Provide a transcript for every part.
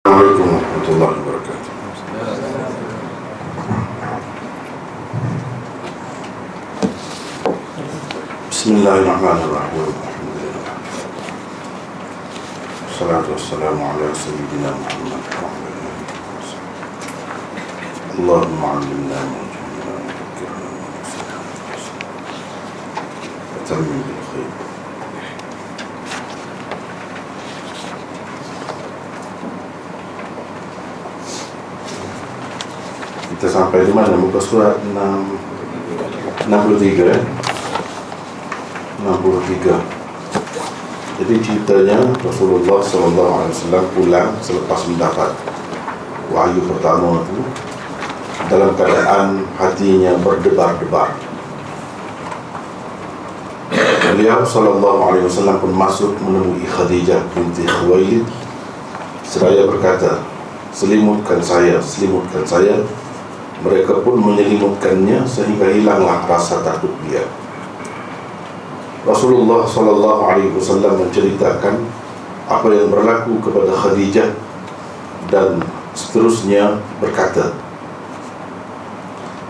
Assalamualaikum warahmatullahi wabarakatuh. Bismillahirrahmanirrahim. Alhamdulillah. Wassalatu wassalamu ala sayyidina Muhammad wa ala alihi wa sahbihi. Allahumma 'allimna ma jahilna wa dhakkirna ma nasina wa tammim bil khair. Kita sampai di mana? Muka surat 63 ya? 63. Jadi ceritanya Rasulullah SAW pulang selepas mendapat wahyu pertama itu dalam keadaan hatinya berdebar-debar. Beliau SAW pun masuk menemui Khadijah binti Khuwailid seraya berkata, selimutkan saya. Mereka pun menyelimutkannya sehingga hilanglah rasa takut dia. Rasulullah SAW menceritakan apa yang berlaku kepada Khadijah dan seterusnya berkata,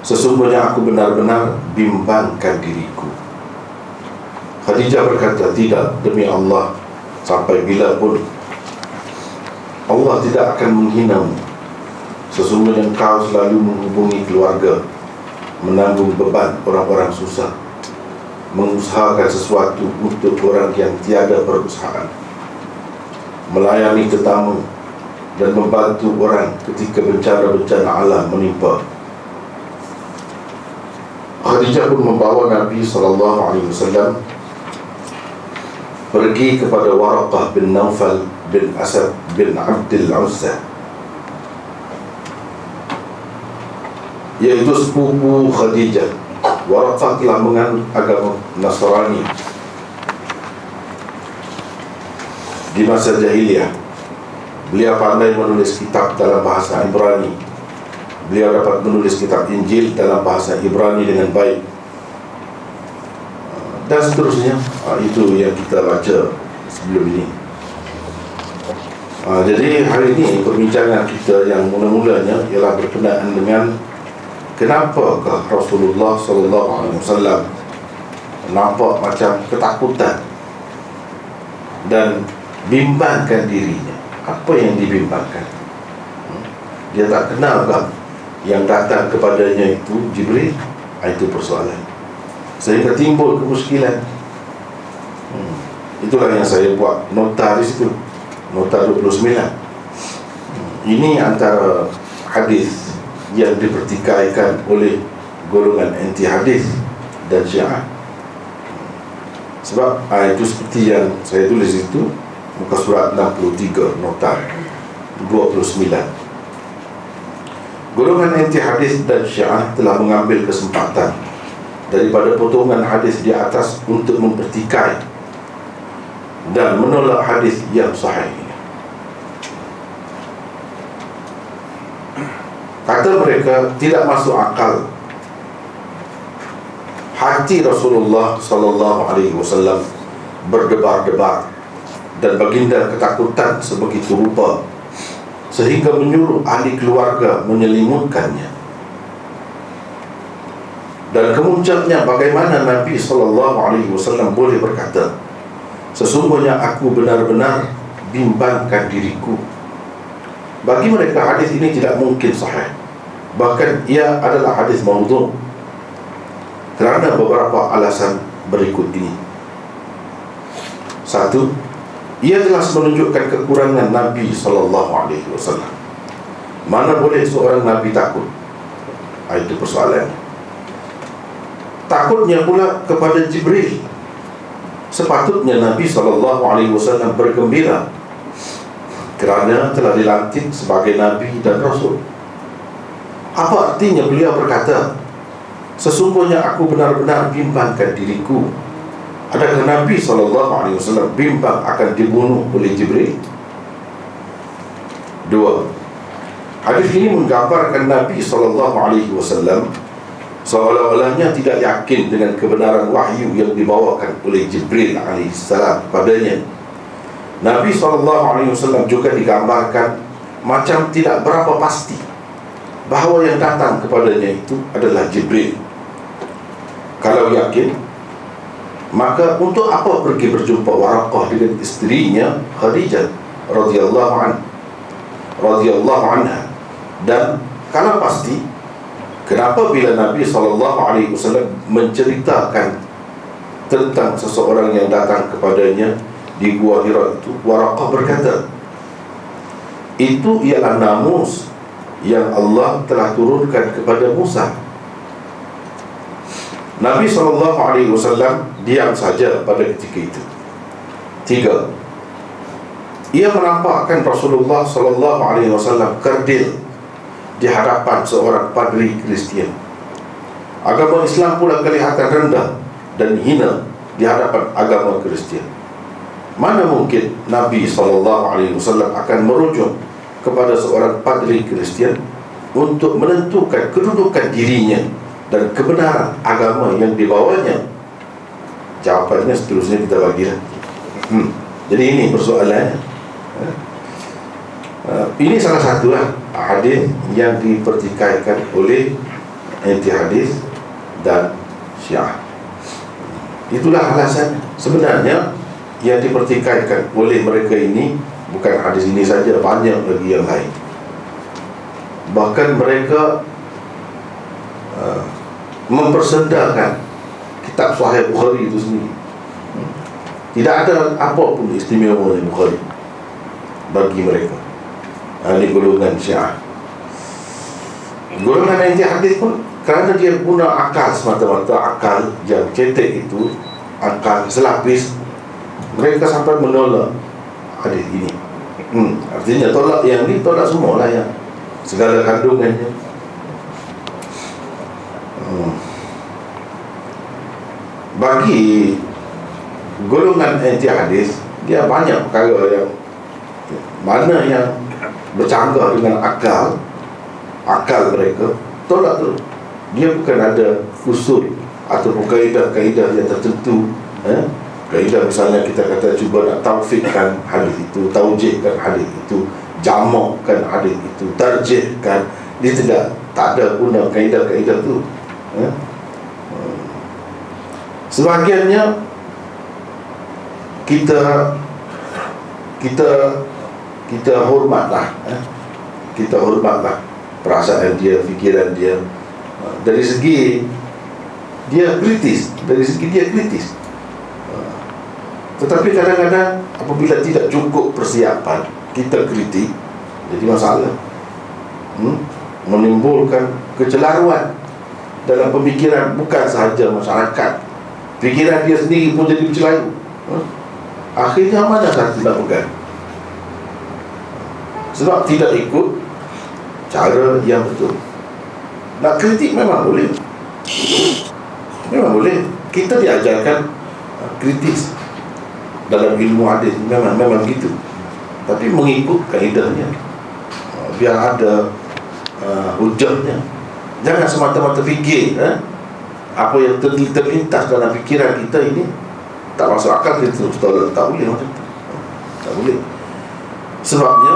sesungguhnya aku benar-benar bimbangkan diriku. Khadijah berkata, tidak, demi Allah, sampai bila pun Allah tidak akan menghinamu. Sesungguhnya engkau selalu menghubungi keluarga, menanggung beban orang-orang susah, mengusahakan sesuatu untuk orang yang tiada perusahaan, melayani tetamu, dan membantu orang ketika bencana-bencana alam menimpa. Khadijah pun membawa Nabi SAW pergi kepada Waraqah bin Naufal bin Asad bin Abdul Uzza, yaitu sepupu Khadijah. Waraqah telah menganut agama Nasrani di masa jahiliyah. Beliau pandai menulis kitab dalam bahasa Ibrani. Beliau dapat menulis kitab Injil dalam bahasa Ibrani dengan baik, dan seterusnya. Itu yang kita baca sebelum ini. Jadi hari ini perbincangan kita yang mula-mulanya ialah berkenaan dengan kenapakah Rasulullah SAW nampak macam ketakutan dan bimbangkan dirinya. Apa yang dibimbangkan? Dia tak kenal kan yang datang kepadanya itu Jibril? Itu persoalan, sehingga timbul kemuskilan. Itulah yang saya buat nota di situ, nota 29. Ini antara hadis yang dipertikaikan oleh golongan anti hadis dan Syiah. Sebab itu seperti yang saya tulis itu, muka surat 63 nota 29. Golongan anti hadis dan Syiah telah mengambil kesempatan daripada potongan hadis di atas untuk mempertikai dan menolak hadis yang sahih. Kata mereka, tidak masuk akal hati Rasulullah SAW berdebar-debar dan baginda ketakutan sebegitu rupa sehingga menyuruh ahli keluarga menyelimutkannya. Dan kemuncaknya bagaimana Nabi SAW boleh berkata, sesungguhnya aku benar-benar bimbangkan diriku. Bagi mereka hadis ini tidak mungkin sahih, bahkan ia adalah hadis maudhu' kerana beberapa alasan berikut ini. Satu, ia jelas menunjukkan kekurangan Nabi SAW. Mana boleh seorang Nabi takut? Itu persoalan. Takutnya pula kepada Jibril. Sepatutnya Nabi SAW bergembira kerana telah dilantik sebagai Nabi dan Rasul. Apa artinya beliau berkata, sesungguhnya aku benar-benar bimbangkan diriku? Adakah Nabi SAW bimbang akan dibunuh oleh Jibril? Dua, hadis ini menggambarkan Nabi SAW seolah-olahnya tidak yakin dengan kebenaran wahyu yang dibawakan oleh Jibril AS padanya. Nabi SAW juga digambarkan macam tidak berapa pasti bahawa yang datang kepadanya itu adalah Jibril. Kalau yakin, maka untuk apa pergi berjumpa Waraqah dengan isterinya Khadijah radhiyallahu anha? Dan kalau pasti, kenapa bila Nabi SAW menceritakan tentang seseorang yang datang kepadanya di Gua Hira itu, Waraqah berkata, itu ialah namus yang Allah telah turunkan kepada Musa. Nabi SAW diam saja pada ketika itu. 3. Ia menampakkan Rasulullah SAW kerdil di hadapan seorang padri Kristian. Agama Islam pula kelihatan rendah dan hina di hadapan agama Kristian. Mana mungkin Nabi SAW akan merujuk kepada seorang padri Kristian untuk menentukan kedudukan dirinya dan kebenaran agama yang dibawanya? Jawapannya seterusnya kita bagilah. Jadi ini persoalannya. Ini salah satu hadis yang dipertikaikan oleh anti hadis dan Syiah. Itulah alasan sebenarnya yang dipertikaikan oleh mereka ini bukan hadis ini saja, banyak lagi yang lain. Bahkan mereka mempersendakan kitab Sahih Bukhari itu sendiri. Tidak ada apa pun istimewa dari Bukhari bagi mereka, ahli golongan Syiah. Golongan anti hadis pun, kerana dia guna akal semata-mata, akal yang cetek itu, akal selapis, mereka sampai menolak hadis ini. Artinya tolak yang ni, tolak semua lah, yang segala kandungannya. Bagi golongan anti hadis, dia banyak perkara yang mana yang bercanggah dengan akal mereka, tolak tu. Dia bukan ada usul ataupun kaedah-kaedah yang tertentu. Kaedah misalnya kita kata cuba nak taufikkan hadis itu, taujihkan hadis itu, jamakkan hadis itu, tarjihkan. Dia tak ada guna kaedah-kaedah tu. Sebahagiannya kita hormatlah, kita hormatlah perasaan dia, fikiran dia. Dari segi dia kritis, tetapi kadang-kadang apabila tidak cukup persiapan, kita kritik, jadi masalah. Menimbulkan kecelaruan dalam pemikiran bukan sahaja masyarakat, fikiran dia sendiri pun jadi bercelaru. Akhirnya mana satu nak pegang? Sebab tidak ikut cara yang betul. Nak kritik memang boleh, memang boleh. Kita diajarkan kritis dalam ilmu hadis, memang gitu. Tapi mengikut kaedahnya, biar ada hujahnya. Jangan semata-mata fikir apa yang terlintas dalam fikiran kita ini tak masuk akal, kita terus tolak. Tak boleh macam tu, tak boleh. Sebabnya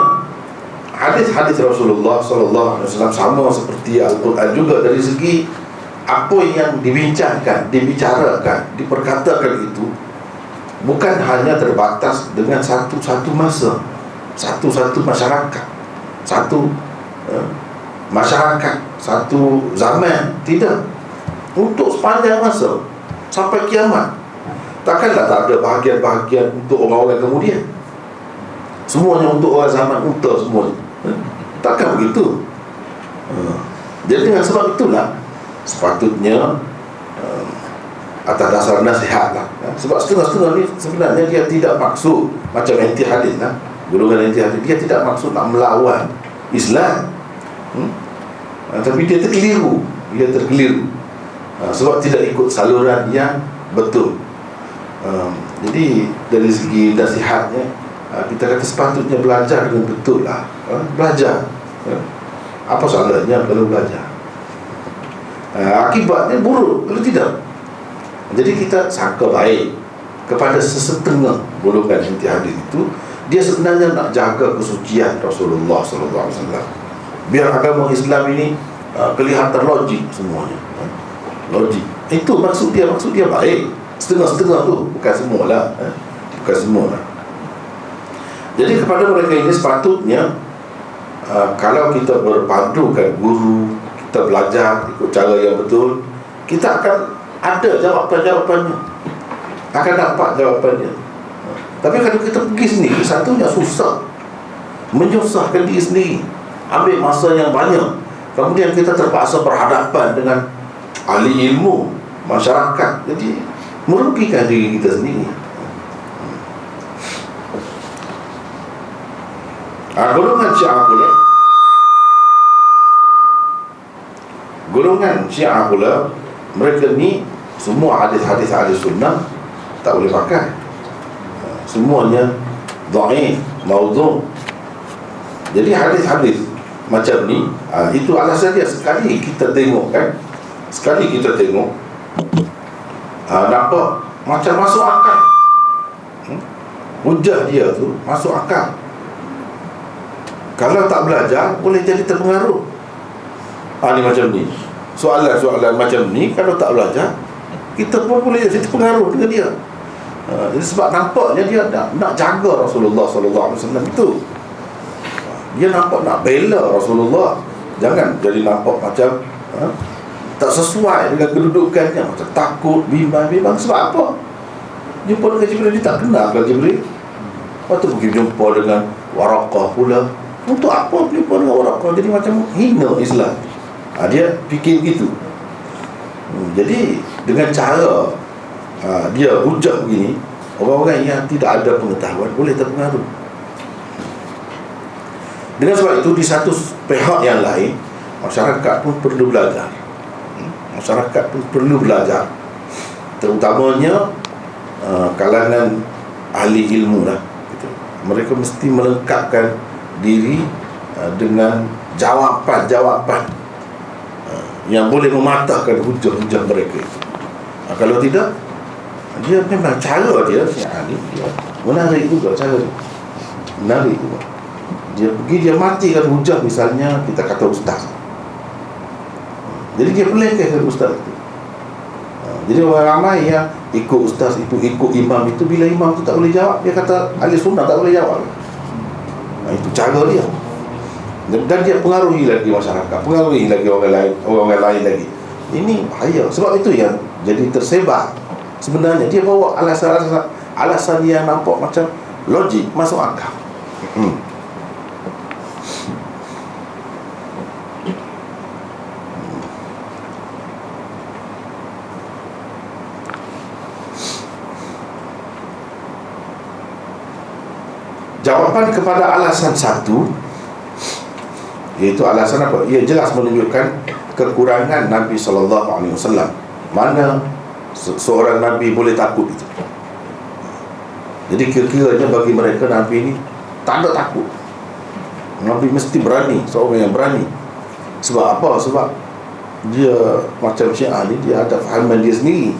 hadis-hadis Rasulullah SAW sama seperti Al-Quran juga, dari segi apa yang dibincangkan, dibicarakan, diperkatakan itu bukan hanya terbatas dengan satu masa, satu masyarakat, satu zaman. Tidak, untuk sepanjang masa sampai kiamat. Takkanlah tak ada bahagian-bahagian untuk orang-orang kemudian. Semuanya untuk orang zaman unta semuanya. Takkan begitu. Jadi dengan sebab itulah sepatutnya atas dasar nasihat lah. Sebab setengah-setengah ni sebenarnya dia tidak maksud macam anti hadis lah. Golongan anti hadis, dia tidak maksud nak melawan Islam, tapi dia terkeliru. Sebab tidak ikut saluran yang betul. Jadi dari segi nasihatnya, kita kata sepatutnya belajar dengan betul lah. Belajar, apa salahnya kalau belajar? Akibatnya buruk kalau tidak. Jadi kita sangka baik kepada sesetengah golongan anti hadis itu, Dia sebenarnya nak jaga kesucian Rasulullah sallallahu alaihi wasallam. Biar agama Islam ini kelihatan logik semuanya. Logik. Itu maksud dia baik. Setengah-setengah tu, bukan semualah. Bukan semualah. Jadi kepada mereka ini sepatutnya kalau kita berpadukan guru, kita belajar ikut cara yang betul, kita akan ada jawapan-jawapannya, akan dapat jawapannya. Tapi kalau kita pergi sendiri, satunya susah, menyusahkan diri sendiri, ambil masa yang banyak. Kemudian kita terpaksa berhadapan dengan ahli ilmu, masyarakat. Jadi merugikan diri kita sendiri. Golongan Syiah pula, mereka ni semua hadis-hadis ahli sunnah tak boleh pakai. Semuanya dhaif, maudhu'. Jadi hadis-hadis macam ni, itu alasan dia. Sekali kita tengok nampak macam masuk akal. Hujah dia tu masuk akal. Kalau tak belajar, boleh jadi terpengaruh. Ni macam ni, soalan-soalan macam ni, kalau tak belajar, kita pun boleh jadi terpengaruh dengan dia. Jadi sebab nampaknya dia nak jaga Rasulullah sallallahu alaihi wasallam itu. Dia nampak nak bela Rasulullah. Jangan jadi nampak macam tak sesuai dengan kedudukannya, macam takut, bimbang. Sebab apa? Jumpa dengan Jibril, dia tak kenal dengan Jibril. Lepas tu pergi jumpa dengan Waraqah pula. Untuk apa jumpa dengan Waraqah? Jadi macam hina Islam. Dia fikir begitu. Jadi dengan cara dia hujah begini, orang-orang yang tidak ada pengetahuan boleh terpengaruh. Dengan sebab itu, di satu pihak yang lain, masyarakat pun perlu belajar. Terutamanya kalangan ahli ilmu lah, gitu. Mereka mesti melengkapkan diri dengan jawapan-jawapan yang boleh mematahkan hujah-hujah mereka. Kalau tidak, dia memang cara dia menarik juga. Dia pergi, dia matikan hujah. Misalnya kita kata ustaz, jadi dia pelengkehkan ustaz itu. Jadi orang ramai yang ikut ustaz itu, ikut imam itu, bila imam itu tak boleh jawab, dia kata ahli sunnah tak boleh jawab. Itu cara dia. Dan dia pengaruhi lagi masyarakat, pengaruhi lagi orang lain lagi. Ini bahaya. Sebab itu yang jadi tersebar. Sebenarnya dia bawa alasan yang nampak macam logik, masuk akal. Jawapan kepada alasan satu, iaitu alasan apa? Ia jelas menunjukkan kekurangan Nabi SAW. Mana seorang Nabi boleh takut itu? Jadi kira-kiranya bagi mereka Nabi ini tak ada takut. Nabi mesti berani, seorang yang berani. Sebab apa? Sebab dia macam Syiah ni, dia ada fahaman dia sendiri.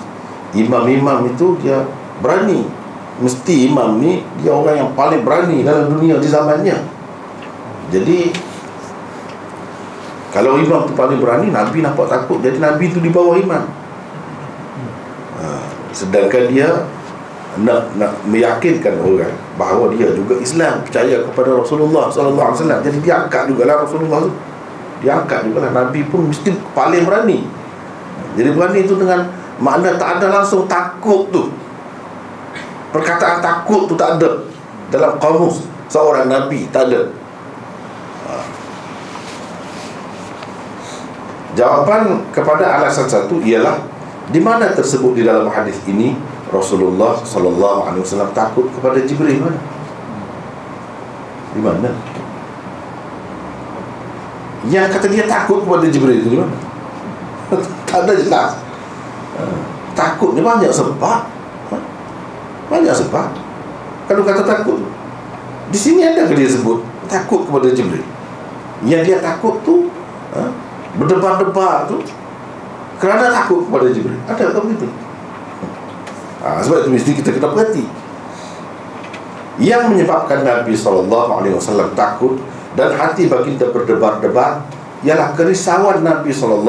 Imam-imam itu dia berani. Mesti imam ni dia orang yang paling berani dalam dunia di zamannya. Jadi kalau imam tu paling berani, Nabi nampak takut. Jadi Nabi tu di bawah imam. Sedangkan dia nak meyakinkan orang bahawa dia juga Islam, percaya kepada Rasulullah sallallahu alaihi wasallam. Jadi dia angkat jugalah Rasulullah tu. Dia angkat jugalah. Nabi pun mesti paling berani. Jadi berani itu dengan makna tak ada langsung takut tu. Perkataan takut tu tak ada dalam kamus seorang Nabi, tak ada. Jawapan kepada alasan satu ialah, di mana tersebut di dalam hadis ini Rasulullah sallallahu alaihi wasallam takut kepada Jibril? Mana? Di mana? Yang kata dia takut kepada Jibril itu di mana? Tak ada jelas. Takut ni banyak sebab. Banyak sebab. Kalau kata takut, di sini ada ke dia sebut takut kepada Jibril? Yang dia takut tu berdebar-debar tu kerana takut kepada Jibril. Ada tak begitu? Sebab itu mesti kita kena perhati. Yang menyebabkan Nabi SAW takut dan hati baginda berdebar-debar ialah kerisauan Nabi SAW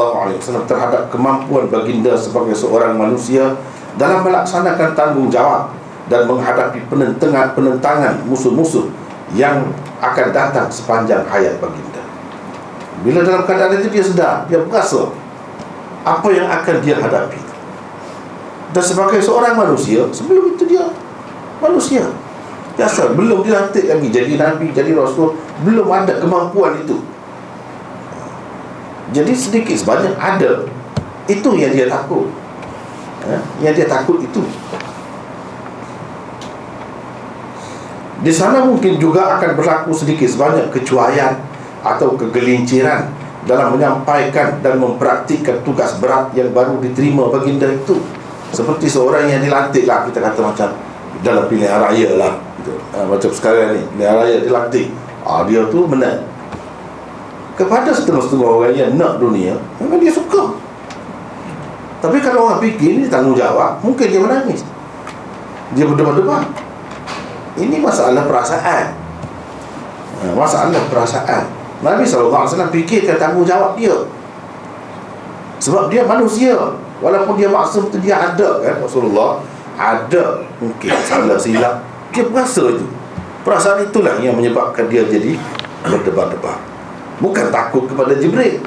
terhadap kemampuan baginda sebagai seorang manusia dalam melaksanakan tanggungjawab dan menghadapi penentangan musuh-musuh yang akan datang sepanjang hayat baginda. Bila dalam keadaan itu dia sedar, dia berasa apa yang akan dia hadapi. Dan sebagai seorang manusia, sebelum itu dia manusia biasa, belum dilantik lagi jadi Nabi, jadi Rasul, belum ada kemampuan itu. Jadi sedikit sebanyak ada. Itu yang dia takut. Yang dia takut itu. Di sana mungkin juga akan berlaku sedikit sebanyak kecuaian atau kegelinciran dalam menyampaikan dan mempraktikkan tugas berat yang baru diterima baginda itu. Seperti seorang yang dilantik lah, kita kata macam dalam pilihan raya lah gitu. Macam sekarang ni pilihan raya dilantik, dia tu menang. Kepada setengah-setengah orang yang nak dunia, memang dia suka. Tapi kalau orang fikir ni tanggungjawab, mungkin dia menangis, dia berdebar-debar. Ini masalah perasaan. Masalah perasaan. Nabi SAW fikirkan tanggungjawab dia, sebab dia manusia. Walaupun dia maksum tu dia ada kan, Rasulullah ada mungkin salah silap, dia berasa itu. Perasaan itulah yang menyebabkan dia jadi berdebar-debar, bukan takut kepada Jibril.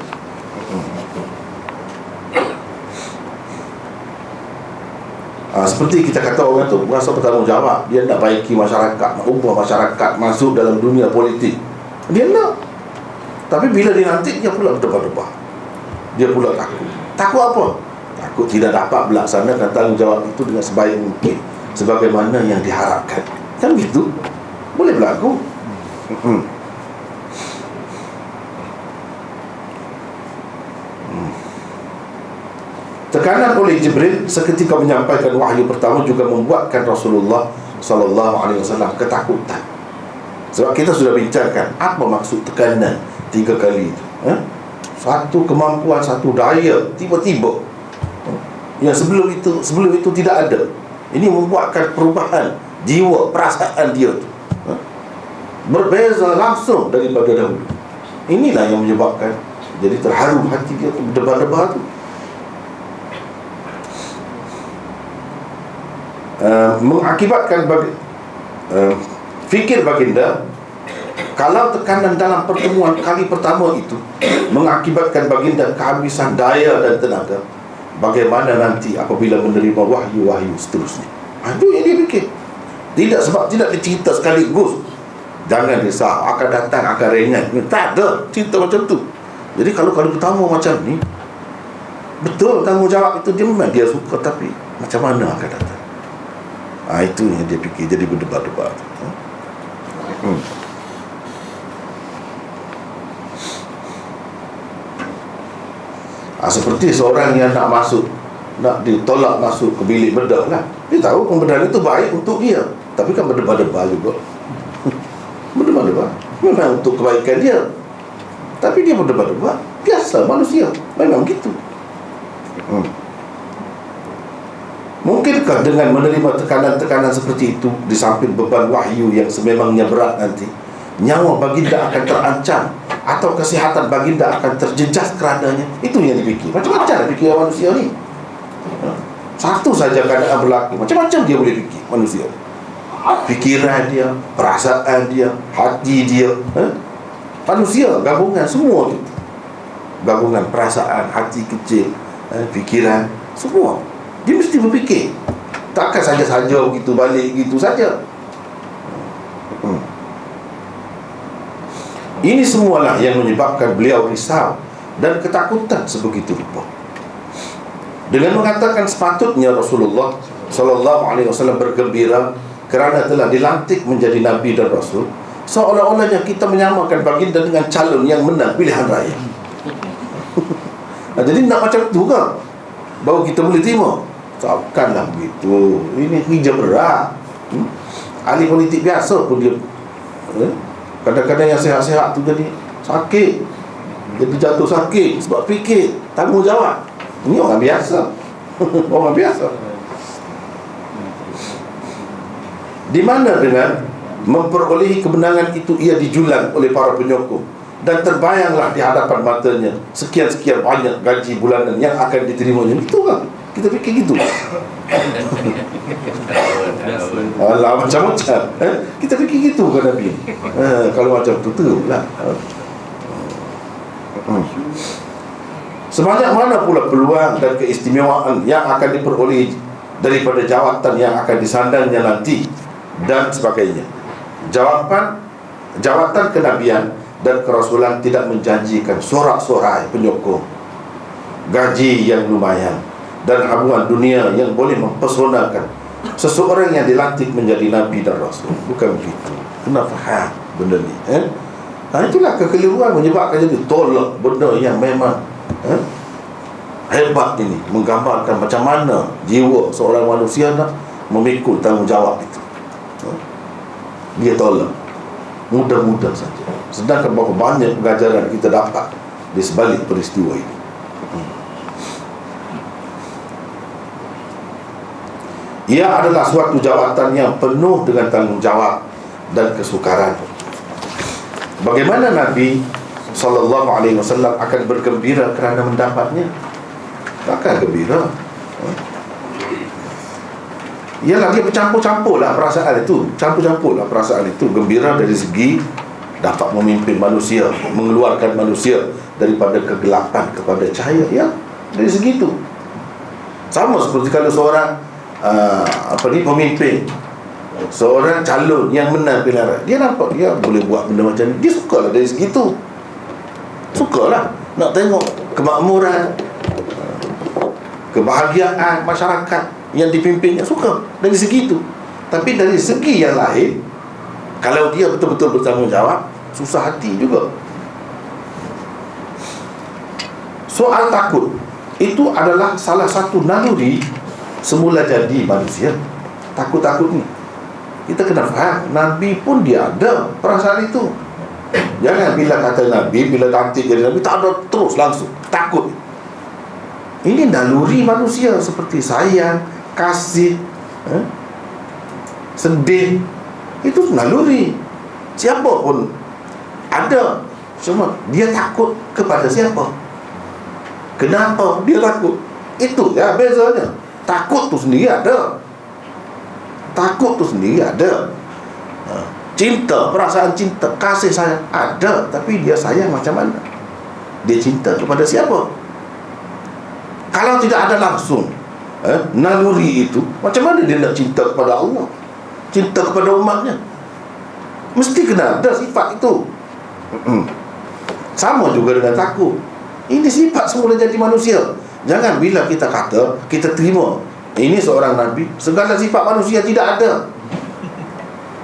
Seperti kita kata orang tu berasa bertanggungjawab, dia nak baiki masyarakat, nak ubah masyarakat masuk dalam dunia politik, dia nak. Tapi bila dia nanti, dia pula berdebar-debar, dia pula takut. Takut apa? Takut tidak dapat melaksanakan tanggungjawab itu dengan sebaik mungkin, sebagaimana yang diharapkan. Kan gitu? Boleh berlaku. Tekanan oleh Jibril seketika menyampaikan wahyu pertama juga membuatkan Rasulullah SAW ketakutan. Sebab kita sudah bincangkan apa maksud tekanan 3 kali itu. Satu kemampuan, satu daya tiba-tiba yang sebelum itu tidak ada. Ini membuatkan perubahan jiwa, perasaan dia tu berbeza langsung daripada dahulu. Inilah yang menyebabkan jadi terharu hati dia tu, berdebar-debar tu. Mengakibatkan fikir baginda, kalau tekanan dalam pertemuan kali pertama itu mengakibatkan baginda kehabisan daya dan tenaga, bagaimana nanti apabila menerima wahyu-wahyu seterusnya? Itu yang dia fikir. Tidak sebab tidak dicerita sekaligus, jangan risau, akan datang, akan ringan. Tak ada cerita macam tu. Jadi kalau kali pertama macam ni, betul tanggungjawab itu dia memang dia suka, tapi macam mana akan datang? Itu yang dia fikir, jadi berdebar-debar. Seperti seorang yang nak ditolak masuk ke bilik bedah lah. Dia tahu pembedahan itu baik untuk dia, tapi kan berdebar-debar juga. Berdebar-debar memang untuk kebaikan dia, tapi dia berdebar-debar. Biasa manusia, memang gitu. Mungkinkah dengan menerima tekanan-tekanan seperti itu, di samping beban wahyu yang sememangnya berat nanti, nyawa baginda akan terancam atau kesihatan baginda akan terjejas kerananya? Itu yang dipikir. Macam-macam fikir manusia ni. Satu saja keadaan berlaku, macam-macam dia boleh fikir manusia. Fikiran dia, perasaan dia, hati dia, manusia gabungan semua itu. Gabungan perasaan, hati kecil, fikiran, semua. Dia mesti berfikir. Takkan saja-saja begitu balik gitu saja. Ini semualah yang menyebabkan beliau risau dan ketakutan sebegitu rupa. Dengan mengatakan sepatutnya Rasulullah SAW bergembira kerana telah dilantik menjadi Nabi dan Rasul, seolah-olahnya kita menyamakan baginda dengan calon yang menang pilihan raya. Jadi nak macam tu kan baru kita boleh terima? Takkanlah begitu. Ini kerja berat. Ahli politik biasa pun dia kadang-kadang yang sihat-sihat tu jadi sakit, jadi jatuh sakit sebab fikir tanggungjawab. Ini orang biasa. Orang biasa. Di mana dengan memperolehi kemenangan itu ia dijulang oleh para penyokong, dan terbayanglah di hadapan matanya sekian-sekian banyak gaji bulanan yang akan diterimanya. Itu kan kita fikir gitu. Alah, macam-macam. Kita fikir gitu kan Nabi. Kalau macam tu lah. Sebanyak mana pula peluang dan keistimewaan yang akan diperoleh daripada jawatan yang akan disandangnya nanti dan sebagainya. Jawatan kenabian dan kerasulan tidak menjanjikan sorak-sorai penyokong, gaji yang lumayan, dan abuan dunia yang boleh mempesonakan seseorang yang dilantik menjadi nabi dan rasul. Bukan begitu. Kena faham benda ni. Itulah kekeliruan menyebabkan jadi tolak benda yang memang hebat ini, menggambarkan macam mana jiwa seorang manusia nak memikul tanggungjawab itu. Dia tolak mudah-mudah saja. Sedangkan berapa banyak pengajaran kita dapat di sebalik peristiwa ini. Ia adalah suatu jawatan yang penuh dengan tanggungjawab dan kesukaran. Bagaimana Nabi SAW akan bergembira kerana mendapatnya? Takkan gembira. Ialah dia bercampur-campurlah perasaan itu. Campur-campurlah perasaan itu. Gembira dari segi dapat memimpin manusia, mengeluarkan manusia daripada kegelapan kepada cahaya. Ya, dari segi itu. Sama seperti kalau seorang pemimpin, seorang calon yang menang pilihan raya, dia nampak dia boleh buat benda macam ni, dia sukalah dari segi itu. Sukalah nak tengok kemakmuran, kebahagiaan masyarakat yang dipimpinnya, suka dari segi itu. Tapi dari segi yang lain, kalau dia betul-betul bertanggungjawab, susah hati juga. Soal takut itu adalah salah satu naluri semula jadi manusia. Takut-takut ni kita kena faham, Nabi pun dia ada perasaan itu. Jangan bila kata Nabi, bila nanti jadi Nabi, tak ada terus langsung takut. Ini naluri manusia, seperti sayang, kasih, sedih. Itu naluri. Siapa pun ada. Cuma dia takut kepada siapa? Kenapa dia takut? Itu ya bezanya. Takut tu sendiri ada. Takut tu sendiri ada. Cinta, perasaan cinta, kasih sayang ada. Tapi dia sayang macam mana? Dia cinta kepada siapa? Kalau tidak ada langsung naluri itu, macam mana dia nak cinta kepada Allah, cinta kepada umatnya? Mesti kena ada sifat itu. Sama juga dengan takut. Ini sifat semula jadi manusia. Jangan bila kita kata, kita terima ini seorang Nabi, segala sifat manusia tidak ada.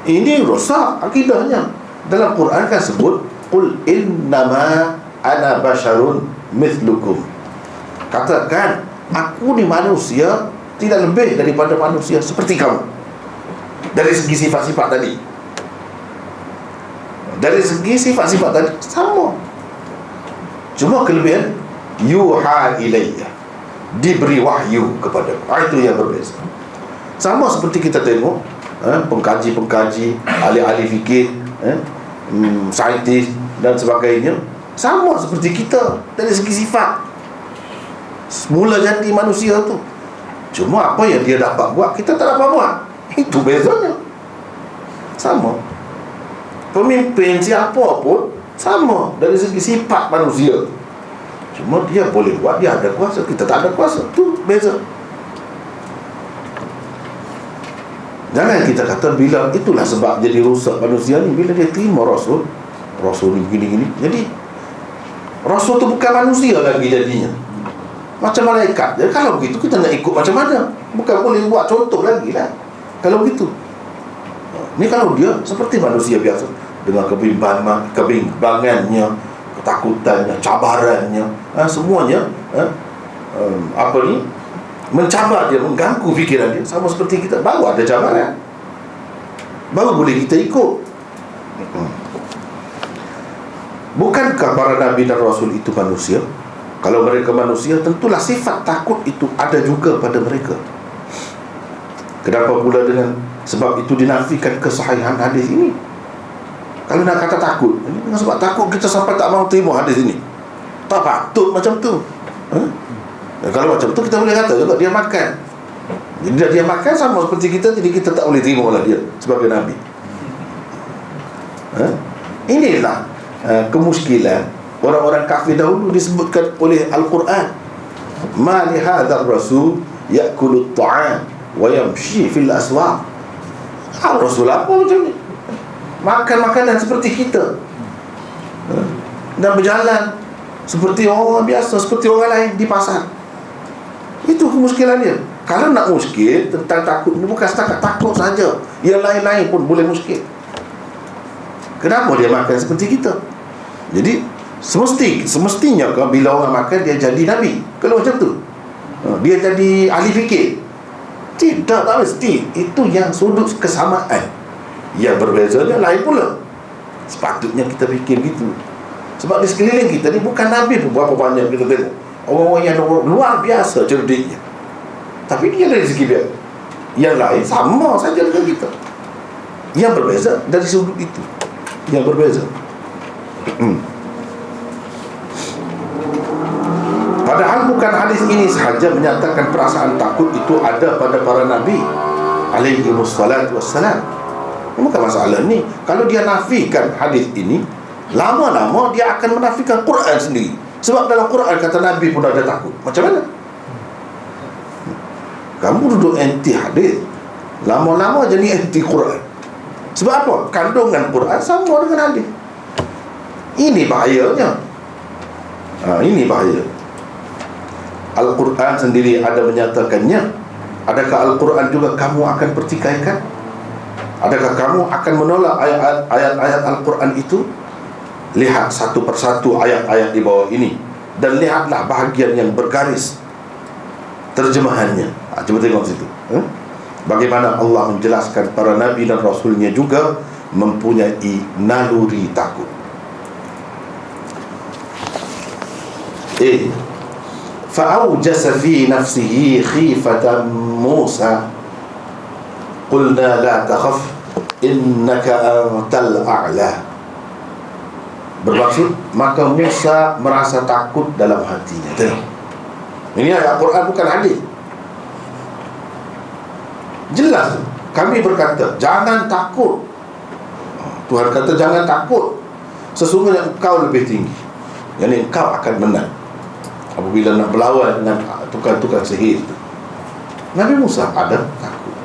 Ini rosak akidahnya. Dalam Quran kan sebut, qul innama ana basyarun mithlukum. Katakan, aku ni manusia, tidak lebih daripada manusia seperti kamu. Dari segi sifat-sifat tadi, dari segi sifat-sifat tadi sama. Cuma kelebihan yuha ilayya, diberi wahyu kepada. Itu yang berbeza. Sama seperti kita tengok pengkaji-pengkaji, ahli-ahli fikir, saintis dan sebagainya, sama seperti kita dari segi sifat. Semula jadi manusia tu. Cuma apa yang dia dapat buat, kita tak dapat buat. Itu bezanya. Sama. Pemimpin siapa pun sama dari segi sifat manusia. Cuma dia boleh buat, dia ada kuasa, kita tak ada kuasa. Itu beza. Jangan kita kata bila itulah sebab jadi rosak manusia ni, bila dia terima Rasul ni gini-gini. Jadi Rasul tu bukan manusia lagi jadinya, macam malaikat. Jadi kalau begitu kita nak ikut macam mana? Bukan boleh buat contoh lagi lah kalau begitu. Ni kalau dia seperti manusia biasa, dengan kebimbangannya, ketakutannya, cabarannya, semuanya mencabar dia, mengganggu fikiran dia. Sama seperti kita, baru ada cabaran, baru boleh kita ikut. Bukankah para Nabi dan Rasul itu manusia? Kalau mereka manusia, tentulah sifat takut itu ada juga pada mereka. Kenapa pula dengan Sebab itu dinafikan kesahihan hadis ini. Kalau nak kata takut, sebab takut kita sampai tak mahu terima hadis ini. Tak patut macam tu. Kalau macam tu kita boleh kata juga dia makan. Dia makan sama seperti kita, jadi kita tak boleh terima lah dia sebagai Nabi. Inilah kemuskilan orang-orang kafir dahulu disebutkan oleh Al-Quran. Ma li hadzal rasul ya'kulu at-ta'am wa yamshi fil aswaq. Rasul apa macam ni? Makan makanan seperti kita, dan berjalan seperti orang biasa, seperti orang lain di pasar. Itu kemuskilan dia. Kalau nak muskil tentang takut ni, bukan setakat takut saja, yang lain-lain pun boleh muskil. Kenapa dia makan seperti kita? Jadi semestinya kan bila orang makan dia jadi Nabi? Kalau macam tu dia jadi ahli fikir? Tidak, tak mesti. Itu yang sudut kesamaan. Yang berbezanya lain pula. Sepatutnya kita fikir gitu. Sebab di sekeliling kita ni bukan Nabi pun berapa banyak kita tengok orang-orang yang luar biasa cerdiknya, tapi dia dari segi dia, yang lain sama saja dengan kita. Yang berbeza dari sudut itu, yang berbeza. Padahal bukan hadis ini sahaja menyatakan perasaan takut itu ada pada para Nabi alaihi wassalatu wassalam. Bukan masalah ni. Kalau dia nafikan hadis ini, lama-lama dia akan menafikan Quran sendiri. Sebab dalam Quran kata Nabi pun ada takut. Macam mana? Kamu duduk anti hadis, lama-lama jadi anti Quran. Sebab apa? Kandungan Quran sama dengan hadis. Ini bahayanya. Ini bahaya. Al-Quran sendiri ada menyatakannya. Adakah Al-Quran juga kamu akan pertikaikan? Adakah kamu akan menolak ayat-ayat Al-Quran itu? Lihat satu persatu ayat-ayat di bawah ini, dan lihatlah bahagian yang bergaris terjemahannya. Cuba tengok situ. Bagaimana Allah menjelaskan para Nabi dan Rasulnya juga mempunyai naluri takut. Fa'awjasa fi nafsihi khifatan Musa qulna la takhaf innaka antal a'la. Bermaksud maka Musa merasa takut dalam hatinya. Tengok, ini ayat Quran bukan hadis. Jelas kami berkata jangan takut. Tuhan kata jangan takut, sesungguhnya engkau lebih tinggi, yakni engkau akan menang apabila nak berlawan dengan tukang-tukang sihir itu. Nabi Musa ada takut.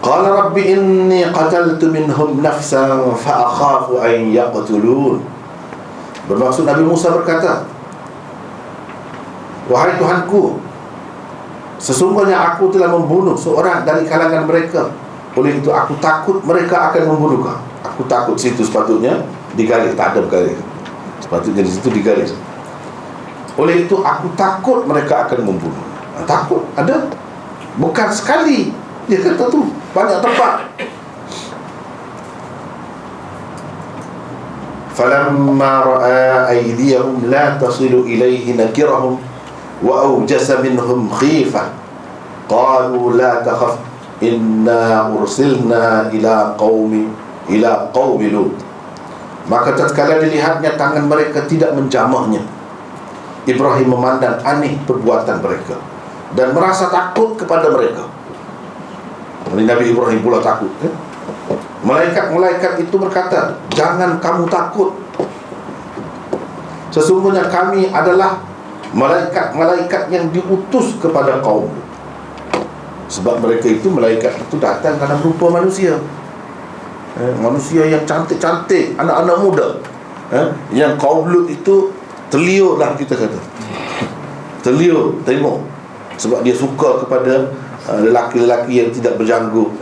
Qala rabbi inni qataltu minhum nafsan fa akhafu an yaqtulun. Bermaksud Nabi Musa berkata, wahai Tuhanku, sesungguhnya aku telah membunuh seorang dari kalangan mereka, oleh itu aku takut mereka akan membunuhku. Aku takut situ sepatutnya digaris, tak ada bergaris, sepatutnya di situ digaris. Oleh itu aku takut mereka akan membunuh. Takut ada, bukan sekali. Dia kata tu banyak tempat. Falamma ra'a aydiyahum la tasilu ilayhi nakirahum wa awjasa minhum khifah qalu la takhaf inna ursilna ila qaumi Lut. Maka tatkala dilihatnya tangan mereka tidak menjamahnya, Ibrahim memandang aneh perbuatan mereka dan merasa takut kepada mereka. Nabi Ibrahim pula takut. Malaikat-malaikat itu berkata, jangan kamu takut, sesungguhnya kami adalah malaikat-malaikat yang diutus kepada kaum. Sebab mereka itu, malaikat itu datang dalam rupa manusia, manusia yang cantik-cantik, anak-anak muda. Yang kaum Lut itu terliur lah, kita kata terliur, tengok. Sebab dia suka kepada lelaki-lelaki yang tidak berjanggut,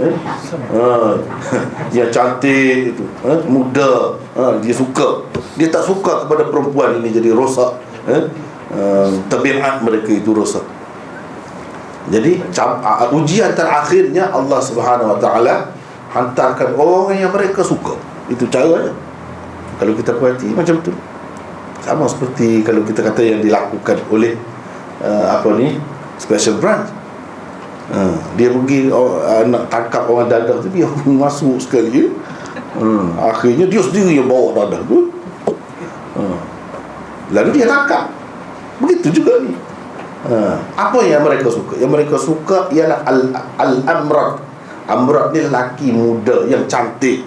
yang cantik itu, muda, dia suka. Dia tak suka kepada perempuan ini jadi rosak, tabiat mereka itu rosak. Jadi ujian terakhirnya Allah Subhanahu Wa Taala hantarkan orang yang mereka suka. Itu caranya. Kalau kita perhati macam tu, sama seperti kalau kita kata yang dilakukan oleh special branch. Dia pergi nak tangkap orang dadah tu, dia pun masuk sekali. Akhirnya dia sendiri yang bawa dadah tu. Lalu dia tangkap. Begitu juga ni. Apa yang mereka suka? Yang mereka suka ialah al-amrat. Amrat ni lelaki muda yang cantik,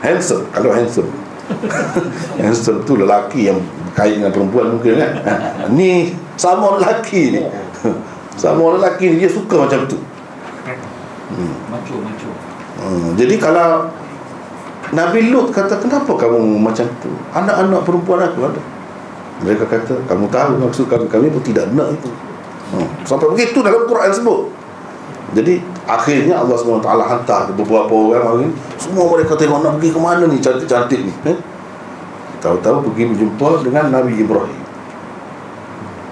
handsome. Kalau handsome handsome tu lelaki yang berkait dengan perempuan mungkin kan. Ni sama lelaki ni. Sama lelaki ni dia suka macam tu. Macho. Jadi kalau Nabi Lut kata, kenapa kamu macam tu? Anak-anak perempuan aku ada. Mereka kata, kamu tahu maksud kami pun tidak nak itu. Sampai begitu dalam Quran sebut. Jadi akhirnya Allah SWT hantar beberapa orang semua mereka tengok nak pergi ke mana ni cantik-cantik ni. Tahu-tahu pergi berjumpa dengan Nabi Ibrahim.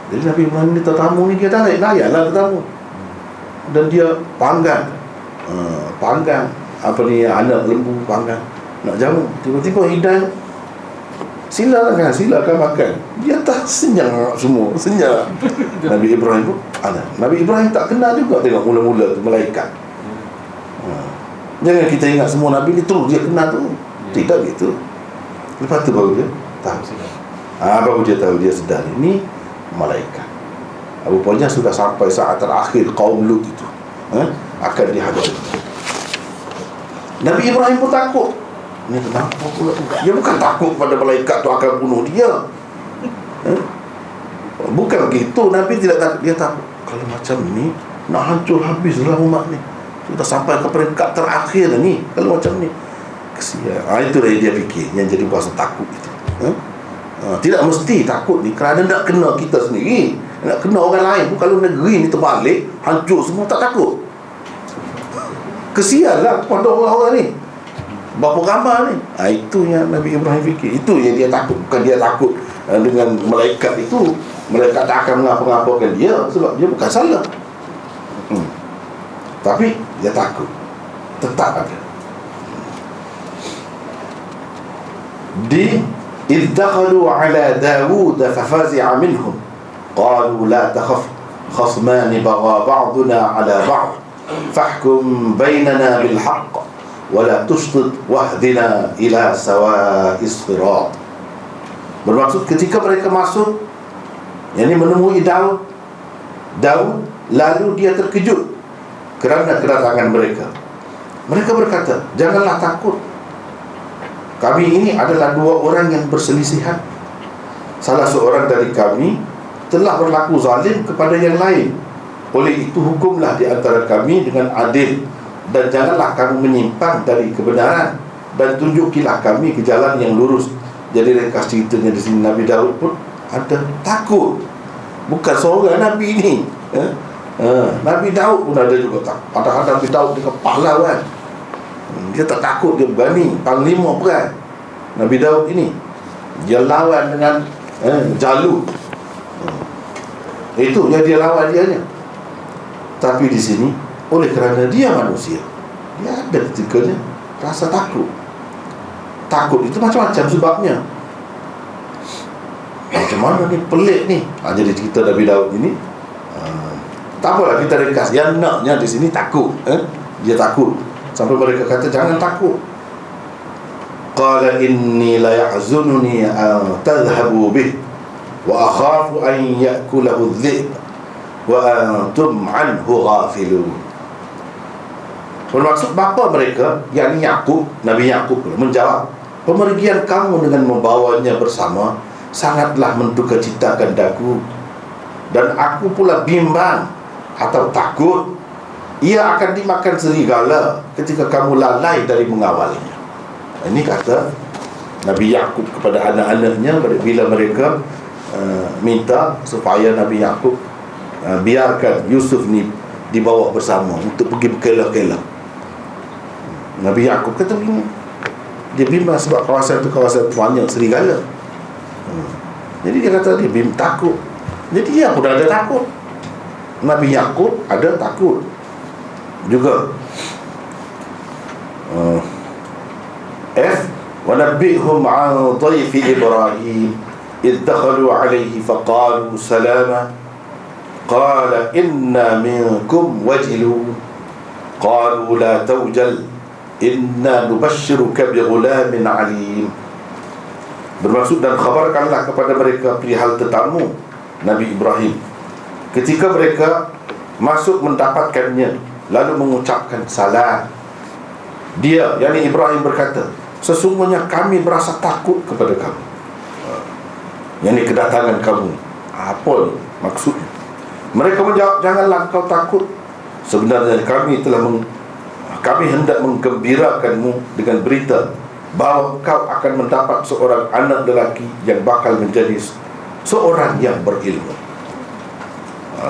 Jadi Nabi Ibrahim ni tetamu ni, dia tarik layanlah tetamu. Dan dia panggang apa ni, anak lembu panggang nak jamu. Tiba-tiba hidang, silakan makan. Dia tak senyap semua, senyap. Nabi Ibrahim pun ada. Nabi Ibrahim tak kenal juga tengok mula-mula tu malaikat. Jangan kita ingat semua Nabi ni terus dia kenal tu. Tidak gitu. Lepas tu baru dia tahu. Baru dia tahu, dia sedar ini malaikat. Rupanya sudah sampai saat terakhir kaum Lut itu akan dihadapi. Nabi Ibrahim pun takut. Ini kenapa pula? Dia bukan takut pada malaikat tu akan bunuh dia. Bukan begitu. Nabi tidak takut. Dia takut kalau macam ni nak hancur habislah umat ni. Sudah sampai ke peringkat terakhir ni. Kalau macam ni kesian. Itulah yang dia fikir, yang jadi kuasa takut itu. Tidak mesti takut ni kerana nak kena kita sendiri, nak kena orang lain pun. Kalau negeri ni terbalik, hancur semua, tak takut. Kesianlah kepada orang-orang ni, berapa ramai ni. Itu yang Nabi Ibrahim fikir. Itu yang dia takut. Bukan dia takut dengan malaikat itu. Malaikat tak akan mengapa-ngapakan dia, sebab dia bukan salah. Tapi dia takut. Tetap ada. إذ دخلوا على داود ففزع منهم قالوا لا تخف خصمان بغى بعضنا على بعض فاحكم بيننا بالحق ولا تشطط واهدنا إلى سواء الصراط. Bermaksud ketika mereka masuk, yakni menemui Daud, lalu dia terkejut kerana kedatangan mereka. Mereka berkata, janganlah takut. Kami ini adalah dua orang yang berselisihan. Salah seorang dari kami telah berlaku zalim kepada yang lain. Oleh itu hukumlah di antara kami dengan adil, dan janganlah kamu menyimpang dari kebenaran, dan tunjukilah kami ke jalan yang lurus. Jadi ringkas ceritanya di sini, Nabi Daud pun ada takut. Bukan seorang Nabi ini. Nabi Daud pun ada juga takut. Padahal Nabi Daud dia pahlawan. Dia tak takut, dia berani, panglima perang. Nabi Daud ini dia lawan dengan Jalut. Itu yang dia lawan dianya. Tapi di sini, oleh kerana dia manusia, dia ada ketikanya rasa takut. Takut itu macam-macam sebabnya. Macam mana ni, pelik ni. Jadi cerita Nabi Daud ini, tak apalah kita ringkas. Yang naknya di sini takut. Dia takut. Sampai mereka kata, jangan takut. Qala inni la yahzununi an tadhhabu bih wa akhafu an ya'kulahu adh-dhi'b wa antum anhu ghafilun. Bermaksud bapa mereka, yakni Yakub, Nabi Yakub menjawab, pemergian kamu dengan membawanya bersama sangatlah mendukacitakan daku, dan aku pula bimbang atau takut ia akan dimakan serigala ketika kamu lalai dari mengawalnya. Ini kata Nabi Yakub kepada anak-anaknya bila mereka minta supaya Nabi Yakub biarkan Yusuf ni dibawa bersama untuk pergi berkelah-kelah. Nabi Yakub kata begini, dia bimbang sebab kawasan itu kawasan banyak serigala. Jadi dia kata dia takut. Jadi dia pun ada takut. Nabi Yakub ada takut juga. Wa nabbihum 'an dhayfi Ibrahim idh dakhalu 'alayhi faqalu salama qala inna minkum wajilun qalu la tawjal inna nubashshiruka bighulamin alim. Bermaksud, dan khabarkanlah kepada mereka perihal tetamu Nabi Ibrahim ketika mereka masuk mendapatkannya, lalu mengucapkan salam. Dia, yakni Ibrahim, berkata, sesungguhnya kami berasa takut kepada kamu, yakni kedatangan kamu. Apa ni maksudnya? Mereka menjawab, janganlah kau takut, sebenarnya kami hendak menggembirakanmu dengan berita bahawa kau akan mendapat seorang anak lelaki yang bakal menjadi seorang yang berilmu.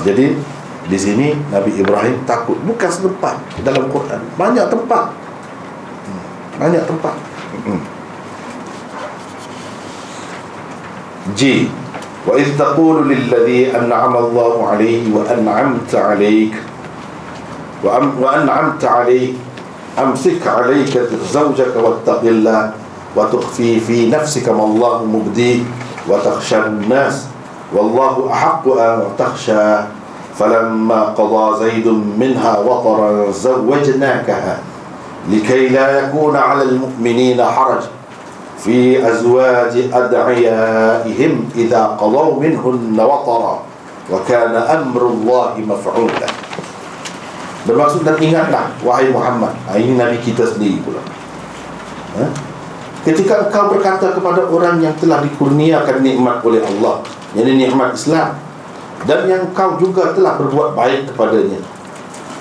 Jadi di sini Nabi Ibrahim takut, bukan setempat dalam Quran, banyak tempat. Banyak tempat. J. Wa idh taqulu lilladhi an'ama Allahu 'alayhi wa an'amta 'alayk wa an'amta 'alayk amsik 'alayka zawjaka wattaqillah wa tukhfi fi nafsika ma Allahu mubdi wa takhsha an-nas wallahu ahaqqu an takhsha falamma qada Zaidun minha wataran zawwajnakaha likay la yakuna 'alal mu'minina haraj fi azwaji ad'iyaihim idza qadaw minhunna watara wa kana amrullahi maf'ula. Bermaksud, dan ingatlah wahai Muhammad, ini Nabi kita sendiri pula, ketika engkau berkata kepada orang yang telah dikurniakan nikmat oleh Allah, yakni nikmat Islam, dan yang kau juga telah berbuat baik kepadanya,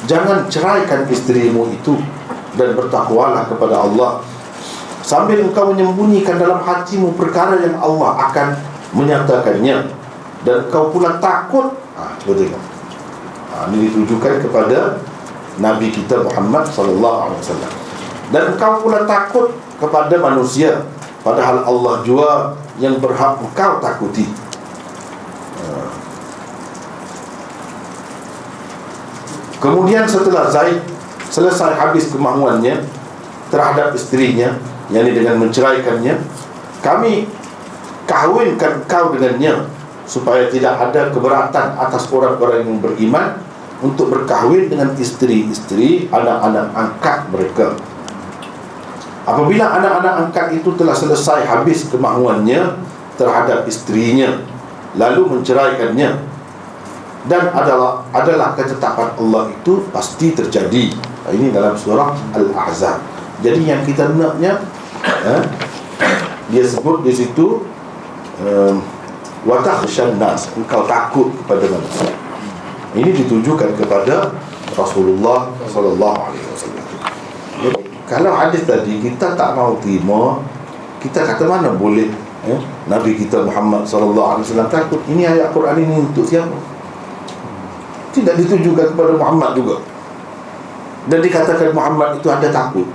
jangan ceraikan isterimu itu dan bertakwalah kepada Allah, sambil engkau menyembunyikan dalam hatimu perkara yang Allah akan menyatakannya, dan engkau pula takut. Coba tengok, ini ditujukan kepada Nabi kita Muhammad SAW. Dan engkau pula takut kepada manusia, padahal Allah jua yang berhak engkau takuti. Kemudian setelah Zaid selesai habis kemahuannya terhadap isterinya, yakni dengan menceraikannya, kami kahwinkan kau dengannya, supaya tidak ada keberatan atas orang-orang yang beriman untuk berkahwin dengan isteri-isteri anak-anak angkat mereka. Apabila anak-anak angkat itu telah selesai habis kemahuannya terhadap isterinya, lalu menceraikannya, dan adalah ketetapan Allah itu pasti terjadi. Ini dalam surah Al-Ahzab. Jadi yang kita naknya, dia sebut di situ wa takhshan nas, engkau takut kepada manusia. Ini ditujukan kepada Rasulullah sallallahu alaihi wasallam. Kalau hadis tadi kita tak mau terima, kita kata mana boleh Nabi kita Muhammad sallallahu alaihi wasallam takut. Ini ayat Quran ini untuk siapa? Tidak ditujukan kepada Muhammad juga. Dan dikatakan Muhammad itu ada takut.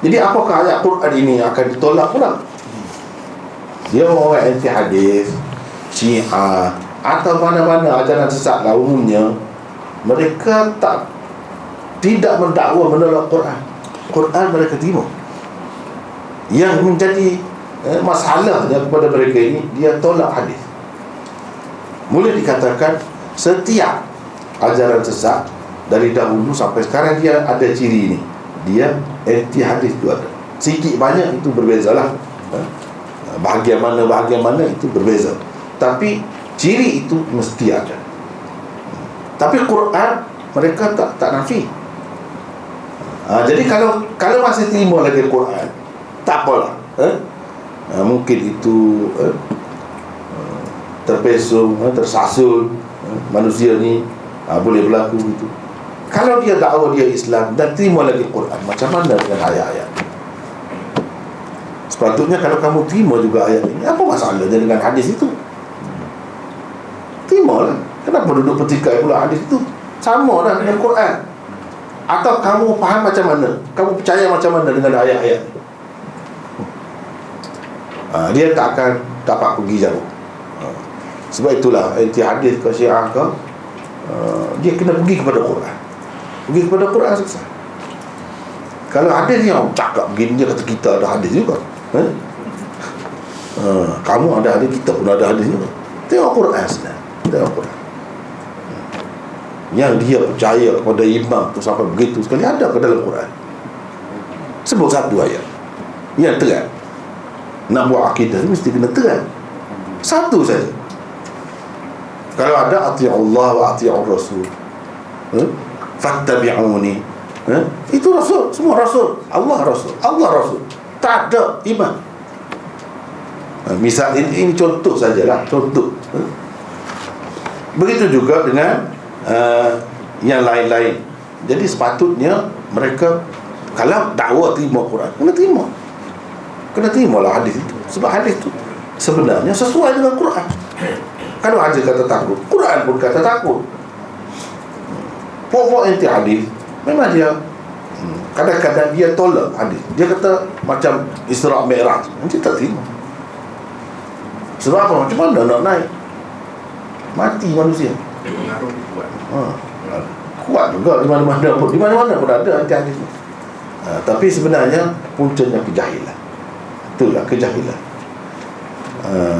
Jadi apakah ayat Quran ini akan ditolak pula? Dia orang anti hadis, Syiah, atau mana-mana ajaran sesat lah umumnya, mereka tidak mendakwa menolak Quran. Quran mereka terima. Yang menjadi masalahnya kepada mereka ini, dia tolak hadis. Boleh dikatakan setiap ajaran sesat dari dahulu sampai sekarang dia ada ciri ini. Dia anti hadis itu ada. Sikit banyak itu berbezalah. Bahagian mana itu berbeza. Tapi ciri itu mesti ada. Tapi Quran mereka tak nafi. Jadi kalau masih terima lagi Quran, tak apalah. Mungkin itu terpesong, tersasul manusia ni, boleh berlaku gitu. Kalau dia dakwa dia Islam dan terima lagi Quran, macam mana dengan ayat-ayat? Sepatutnya kalau kamu terima juga ayat ini, apa masalahnya dengan hadis itu? Terimalah. Kenapa duduk petikai pula hadis itu? Sama lah dengan Quran. Atau kamu faham macam mana? Kamu percaya macam mana dengan ayat-ayat? Dia tak akan dapat pergi jauh. Sebab itulah anti hadis ke Syiah ke, dia kena pergi kepada Quran. Pergi kepada Quran selesai. Kalau hadis yang cakap begini, dia kata kita ada hadis juga. Kamu ada hadis, kita pun ada hadis juga. Tengok Quran sebenarnya. Tengok Quran. yang dia percaya kepada imam tu sampai begitu sekali ada ke dalam Quran? Sebut satu ayat yang terang. Nak buat akidah mesti kena terang. Satu saja. Kalau ada ati'ullah wa ati'ur rasul, fattabi'uni, itu rasul, semua rasul. Allah rasul, Allah rasul. Tak ada imam. Misal ini contoh sajalah, contoh. Begitu juga dengan yang lain-lain. Jadi sepatutnya mereka kalau dakwa terima Quran, kena terimalah hadis itu. Sebab hadis itu sebenarnya sesuai dengan Quran. Kalau hadis kata takut, Quran pun kata takut. Pokok anti hadis memang dia kadang-kadang dia tolak hadis. Dia kata macam Isra' Mi'raj, nanti tak terima. Sebab apa? Macam mana nak naik? Mati manusia. Pengaruh kuat. Kuat juga di mana-mana pun. Di mana-mana pun ada anti hadis. Tapi sebenarnya puncanya kejahilan. Itulah kejahilan.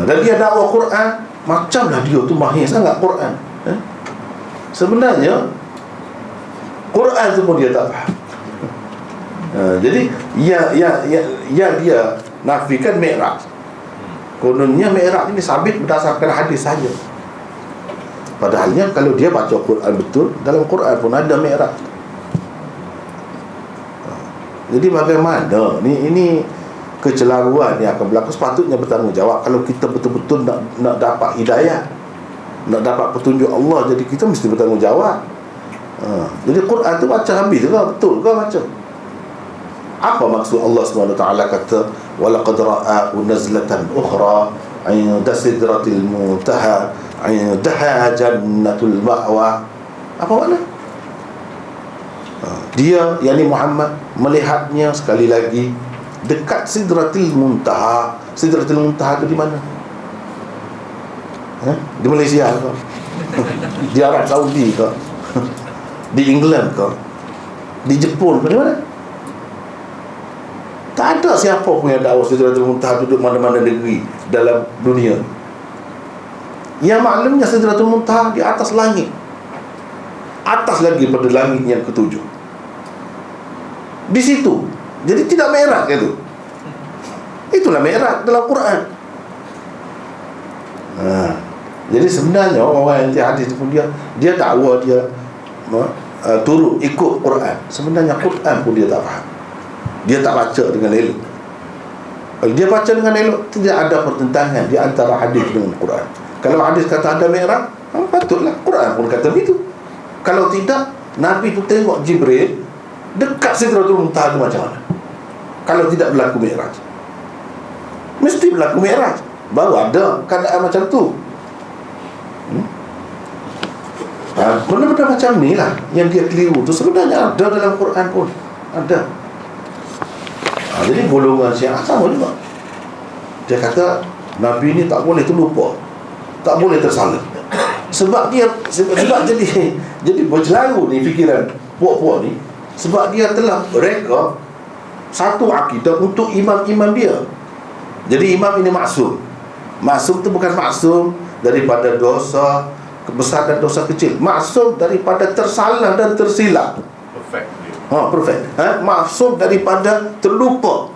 Dan dia dakwa Quran, macamlah dia tu mahir sangat Quran. Sebenarnya Quran tu pun dia tak faham. Jadi yang dia nafikan Mi'raj. Kononnya Mi'raj ini sabit berdasarkan hadis saja. Padahalnya kalau dia baca Quran betul, dalam Quran pun ada Mi'raj. Jadi bagaimana ini kecelaruan yang akan berlaku. Sepatutnya bertanggungjawab. Kalau kita betul-betul nak dapat hidayah, nak dapat petunjuk Allah, jadi kita mesti bertanggungjawab. Jadi Quran tu baca habis ke? Betul ke baca? Apa maksud Allah SWT kata walaqad ra'ahu nazlatan ukhra 'inda sidratil muntaha 'indaha jannatul ma'wa. Apa makna? Dia, yakni Muhammad, melihatnya sekali lagi dekat Sidratil Muntaha. Sidratil Muntaha itu di mana? Di Malaysia ke? Di Arab Saudi ke? Di England ke? Di Jepun ke? Di mana? Tak ada siapa pun yang dakwa Sidratil Muntaha duduk mana-mana negeri dalam dunia. Yang maklumnya Sidratul Muntaha di atas langit, atas lagi pada langit yang ketujuh. Di situ. Jadi tidak Mi'raj itu. Itulah Mi'raj dalam Quran. Jadi sebenarnya orang yang hadis pun dia dakwa dia turut ikut Quran. Sebenarnya Quran pun dia tak faham. Dia tak baca dengan elok. Kalau dia baca dengan elok, tidak ada pertentangan di antara hadis dengan Quran. Kalau hadis kata ada Mi'raj, patutlah Quran pun kata begitu. Kalau tidak, Nabi tu tengok Jibril dekat Sidratul Muntaha tu macam mana? Kalau tidak berlaku Mi'raj, mesti berlaku Mi'raj, baru ada keadaan macam tu. Benda-benda macam ni lah yang dia keliru tu sebenarnya ada dalam Quran pun ada. Jadi golongan Syiah sama juga. Dia kata Nabi ni tak boleh terlupa, tak boleh tersalah. Sebab jadi bercelaru ni fikiran puak-puak ni. Sebab dia telah reka satu akidah untuk imam-imam dia. Jadi imam ini maksum. Maksum tu bukan maksum daripada dosa besar dan dosa kecil. Maksum daripada tersalah dan tersilap. Perfect. Perfect. Maksum daripada terlupa.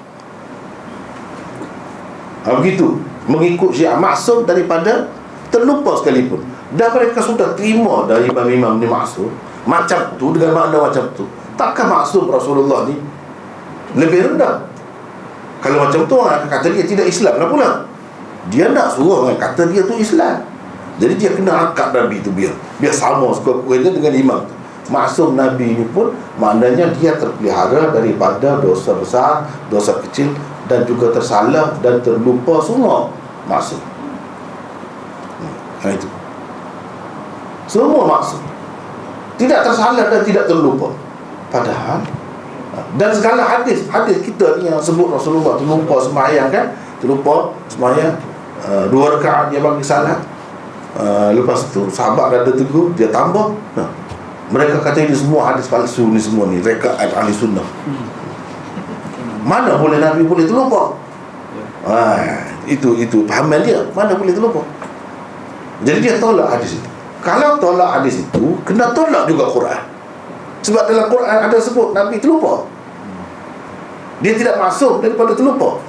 Begitu. Mengikut Syiah, maksum daripada terlupa sekalipun. Dan mereka sudah terima dari imam-imam ni maksum macam tu, dengan makna macam tu. Takkan maksum Rasulullah ni lebih rendah? Kalau macam tu orang kata dia tidak Islam lah pula. Dia nak suruh orang kata dia tu Islam. Jadi dia kena angkat Nabi tu biar sama sekurang-kurangnya dengan imam tu. Maksum Nabi ni pun maknanya dia terpelihara daripada dosa besar, dosa kecil, dan juga tersalah dan terlupa, semua maksum. Itu semua maksum, tidak tersalah dan tidak terlupa. Padahal dan segala hadis kita ni yang sebut Rasulullah terlupa sembahyang kan, terlupa sembahyang 2 rakaat dia bagi salat, lepas tu sahabat ada tegur dia tambah. Mereka kata ini semua hadis palsu ni, semua ni rekaat ahli sunnah. Mana boleh Nabi boleh terlupa? Itu pahaman dia, mana boleh terlupa. Jadi dia tolak hadis itu. Kalau tolak hadis itu, kena tolak juga Quran. Sebab dalam Quran ada sebut Nabi terlupa. Dia tidak masuk daripada terlupa.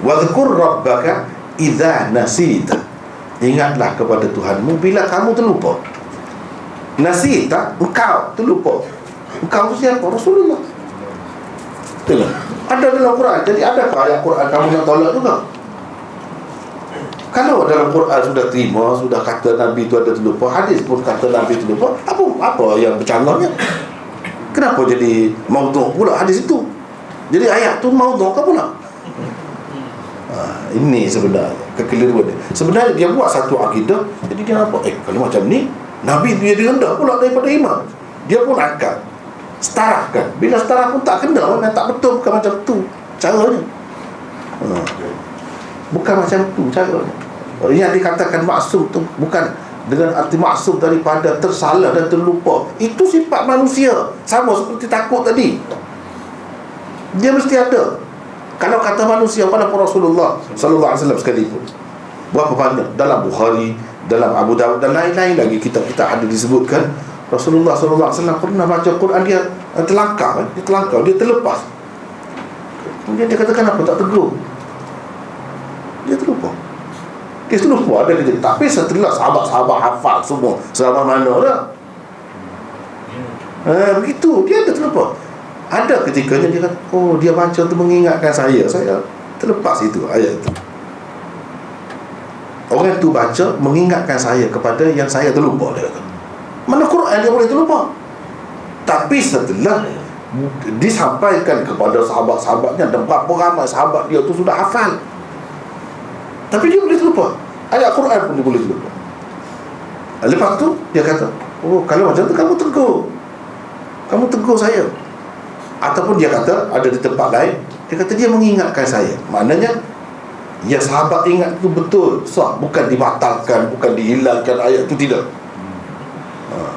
Wadhkur rabbaka idza nasita. Ingatlah kepada Tuhanmu bila kamu terlupa. Nasita, engkau terlupa. Engkau itu siapa? Rasulullah. Tengok, ada dalam Quran. Jadi adakah ayat Quran kamu nak tolak juga? Kalau dalam Quran sudah terima, sudah kata Nabi itu ada terlupa, hadis pun kata Nabi terlupa, apa yang bercanggahnya? Kenapa jadi maudhu' pula hadis itu? Jadi ayat tu maudhu' ke pula? Ini sebenarnya kekeliruan dia. Sebenarnya dia buat satu akidah, jadi dia nampak, kalau macam ni Nabi dia rendah pula daripada iman. Dia pun akan setarakan. Bila setara pun tak kena, memang tak betul, bukan macam tu caranya. Bukan macam tu caranya. Yang dikatakan maksum tu bukan dengan arti maksum daripada tersalah dan terlupa. Itu sifat manusia, sama seperti takut tadi. Dia mesti ada. Kalau kata manusia pada Rasulullah sallallahu alaihi wasallam sekalipun, berapa banyak dalam Bukhari, dalam Abu Dawud dan lain-lain lagi kitab-kitab ada disebutkan Rasulullah sallallahu alaihi wasallam pernah baca Quran, dia terlangkah, dia terlepas. Kemudian dia kata, kenapa tak tegur? Dia terlupa. Ada kejadian. Tapi setelah sahabat-sahabat hafal semua, sahabat mana dah, begitu, dia ada terlupa. Ada ketikanya dia kata, dia baca untuk mengingatkan saya terlepas itu ayat itu. Orang itu baca mengingatkan saya kepada yang saya terlupa, dia kata. Mana Quran dia boleh terlupa? Tapi setelah disampaikan kepada sahabat-sahabatnya, dan berapa ramai sahabat dia tu sudah hafal, tapi dia boleh terlupa. Ayat Quran pun dia boleh terlupa. Lepas tu dia kata, kalau macam tu kamu tegur saya. Ataupun dia kata, ada di tempat lain, dia kata dia mengingatkan saya. Maknanya ya, sahabat ingat itu betul, sah, bukan dibatalkan, bukan dihilangkan ayat itu, tidak.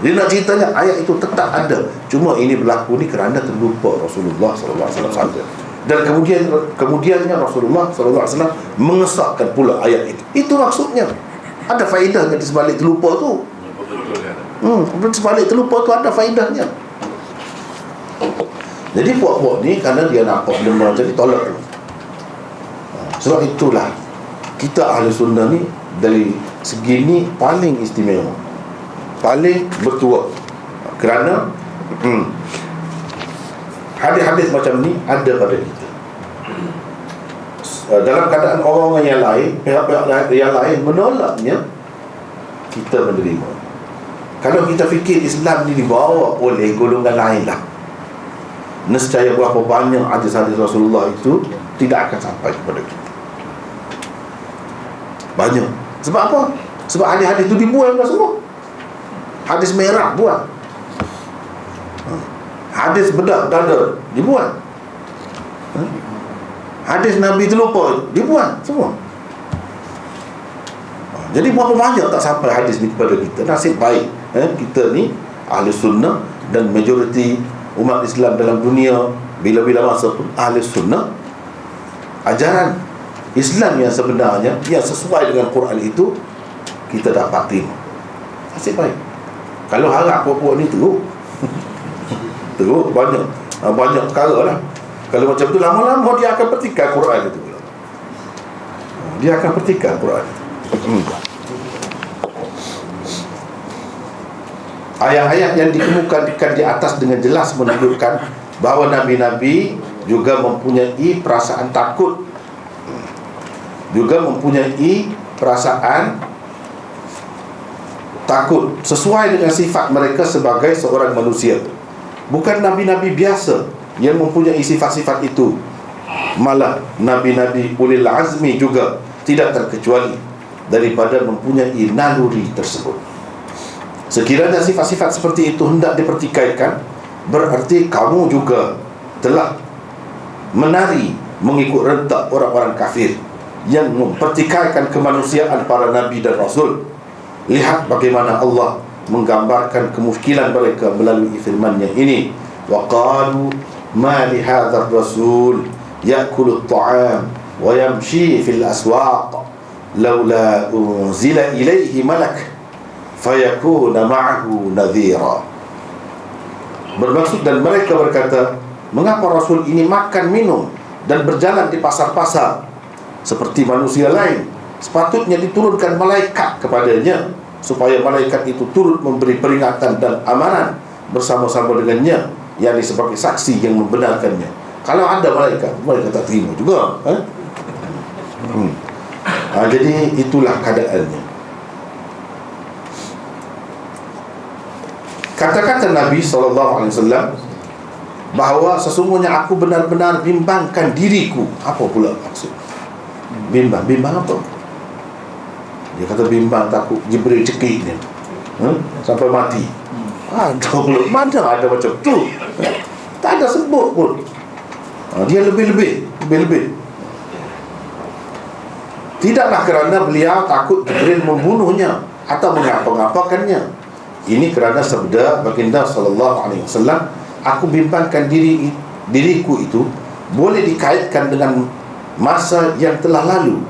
Dia nak ceritanya ayat itu tetap ada, cuma ini berlaku ni kerana terlupa Rasulullah sallallahu alaihi wasallam. Dan kemudiannya Rasulullah sallallahu alaihi wasallam mengesahkan pula ayat itu. Itu maksudnya. Ada faedahnya di sebalik terlupa tu. Di sebalik terlupa tu ada faedahnya. Jadi puak-puak ni kerana dia nampak benda macam ni, tolak dulu. Sebab itulah kita ahli sunnah ni dari segi ni paling istimewa, paling bertuah. Kerana hadis-hadis macam ni ada pada kita. Dalam keadaan orang-orang yang lain, pihak-pihak yang lain menolaknya, kita menerima. Kalau kita fikir Islam ni dibawa oleh golongan lain lah, nescaya berapa banyak hadis-hadis Rasulullah itu tidak akan sampai kepada kita. Banyak. Sebab apa? Sebab hadis-hadis itu dibuang dah semua. Hadis merah buang, hadis bedak dada dibuang, hadis Nabi terlupa dibuang semua. Jadi berapa banyak tak sampai hadis ni kepada kita. Nasib baik kita ni ahli sunnah, dan majoriti umat Islam dalam dunia bila-bila masa pun ahli sunnah. Ajaran Islam yang sebenarnya, yang sesuai dengan Quran itu kita dapat terima. Nasib baik. Kalau harap puak-puak ni teruk banyak perkara lah. Kalau macam tu, lama-lama dia akan petikan Quran itu pula. Dia akan petikan Quran itu. Ayat-ayat yang dikemukakan di atas dengan jelas menunjukkan bahawa Nabi-Nabi juga mempunyai perasaan takut, juga mempunyai perasaan takut sesuai dengan sifat mereka sebagai seorang manusia. Bukan Nabi-Nabi biasa yang mempunyai sifat-sifat itu, malah Nabi-Nabi ulil azmi juga tidak terkecuali daripada mempunyai naluri tersebut. Sekiranya sifat-sifat seperti itu hendak dipertikaikan, berarti kamu juga telah menari mengikut rentak orang-orang kafir yang mempertikaikan kemanusiaan para Nabi dan Rasul. Lihat bagaimana Allah menggambarkan kemuskilan mereka melalui firman-Nya ini. Wa qalu ma li hadzal rasul ya'kulu at-ta'am wa yamshi fil aswaq laula unzila ilaihi malak fayakuna ma'ahu nadhira. Bermaksud, dan mereka berkata, mengapa Rasul ini makan, minum dan berjalan di pasar-pasar seperti manusia lain? Sepatutnya diturunkan malaikat kepadanya, supaya malaikat itu turut memberi peringatan dan amaran bersama-sama dengannya, yakni sebagai saksi yang membenarkannya. Kalau ada malaikat, mereka tak terima juga. Jadi itulah keadaannya. Kata-kata Nabi SAW bahawa sesungguhnya aku benar-benar bimbangkan diriku. Apa pula maksud bimbang? Bimbang apa? Dia kata bimbang takut Jibril cekik dia sampai mati. Ada pula, mana ada macam tu? Tak ada sebut pun. Dia lebih-lebih. Tidaklah kerana beliau takut Jibril membunuhnya atau mengapa-ngapakannya. Ini kerana sabda baginda sallallahu alaihi wasallam, aku bimbangkan diriku itu boleh dikaitkan dengan masa yang telah lalu.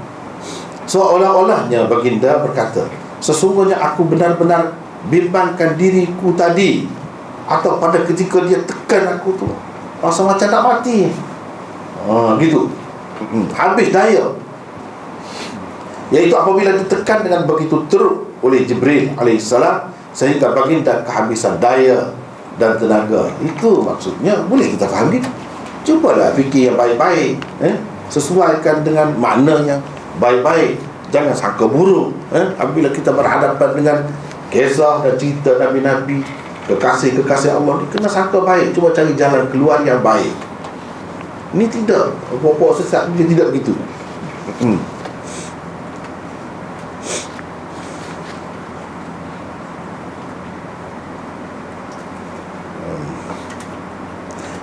Seolah-olahnya baginda berkata, sesungguhnya aku benar-benar bimbangkan diriku tadi, atau pada ketika dia tekan aku tu rasa macam nak mati. Gitu. Habis daya. Iaitu apabila ditekan dengan begitu teruk oleh Jibril alaihissalam, sehingga baginda kehabisan daya dan tenaga. Itu maksudnya. Boleh kita fahami. Cubalah fikir yang baik-baik, sesuaikan dengan makna yang baik-baik. Jangan sangka buruk. Apabila kita berhadapan dengan kisah dan cerita Nabi-Nabi, kekasih-kekasih Allah, kena sangka baik. Cuba cari jalan keluar yang baik. Ini tidak. Pokok sesat dia tidak begitu.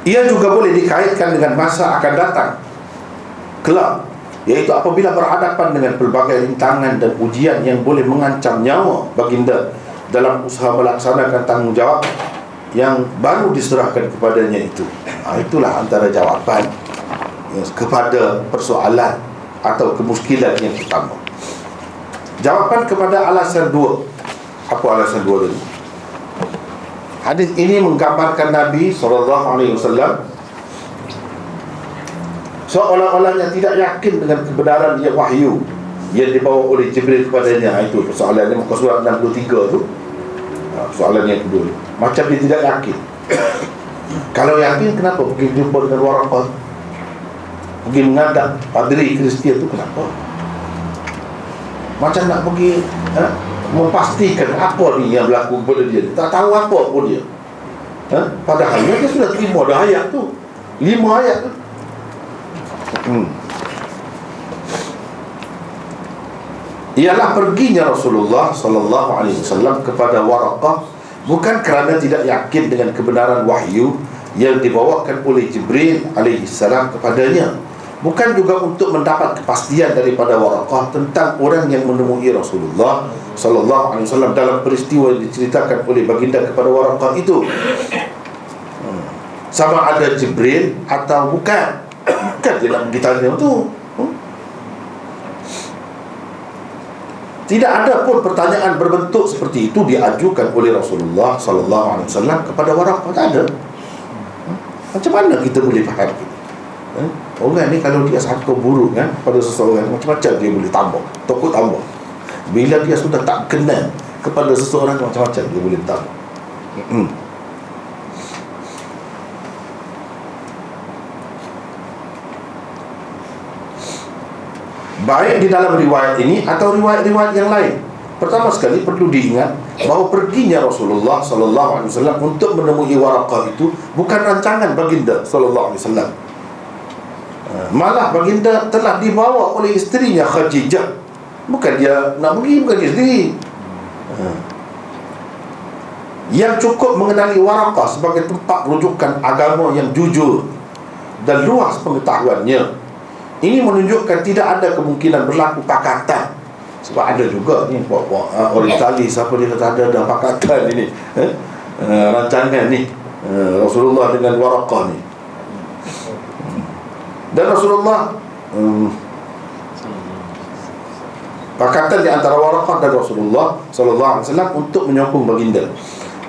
Ia juga boleh dikaitkan dengan masa akan datang kelak, iaitu apabila berhadapan dengan pelbagai rintangan dan ujian yang boleh mengancam nyawa baginda dalam usaha melaksanakan tanggungjawab yang baru diserahkan kepadanya itu. Itulah antara jawapan kepada persoalan atau kemuskilan yang pertama. Jawapan kepada alasan dua. Apa alasan dua tadi? Hadis ini menggambarkan Nabi SAW seolah-olahnya tidak yakin dengan kebenaran yang wahyu yang dibawa oleh Jibril kepadanya. Itu persoalannya muka surat 63 tu. Soalan yang kedua, macam dia tidak yakin. Kalau yakin, kenapa pergi jumpa dengan Waraqah, pergi mengadap padri Kristian tu? Kenapa? Macam nak pergi memastikan apa ni yang berlaku kepada dia. Tak tahu apa pun dia. Padahal dia sudah terima dah ayat tu, 5 ayat tu. Ialah perginya Rasulullah SAW kepada Waraqah bukan kerana tidak yakin dengan kebenaran wahyu yang dibawakan oleh Jibril alaihissalam kepadanya, bukan juga untuk mendapat kepastian daripada Waraqah tentang orang yang menemui Rasulullah SAW dalam peristiwa yang diceritakan oleh baginda kepada Waraqah itu, sama ada Jibril atau bukan. Bukan dia nak bertanya tu. Tidak ada pun pertanyaan berbentuk seperti itu diajukan oleh Rasulullah SAW kepada Waraqah. Tak ada. Macam mana kita boleh faham? Orang ni kalau dia sangka buruk kan pada seseorang, macam-macam dia boleh tambah, takut tambah. Bila dia sudah tak kenal kepada seseorang, macam-macam dia boleh tambah. Baik di dalam riwayat ini atau riwayat-riwayat yang lain. Pertama sekali perlu diingat bahawa perginya Rasulullah SAW untuk menemui Waraqah itu bukan rancangan baginda SAW. Malah baginda telah dibawa oleh isterinya Khadijah. Bukan dia nak pergi, bukan dia sendiri. Yang cukup mengenali Waraqah sebagai tempat rujukan agama yang jujur dan luas pengetahuannya. Ini menunjukkan tidak ada kemungkinan berlaku pakatan. Sebab ada juga ni orang Itali, siapa dia kata ada pakatan ini, rancangan ni, Rasulullah dengan Waraqah ni. Dan Rasulullah Pakatan di antara Waraqah dan Rasulullah sallallahu alaihi wasallam untuk menyokong baginda.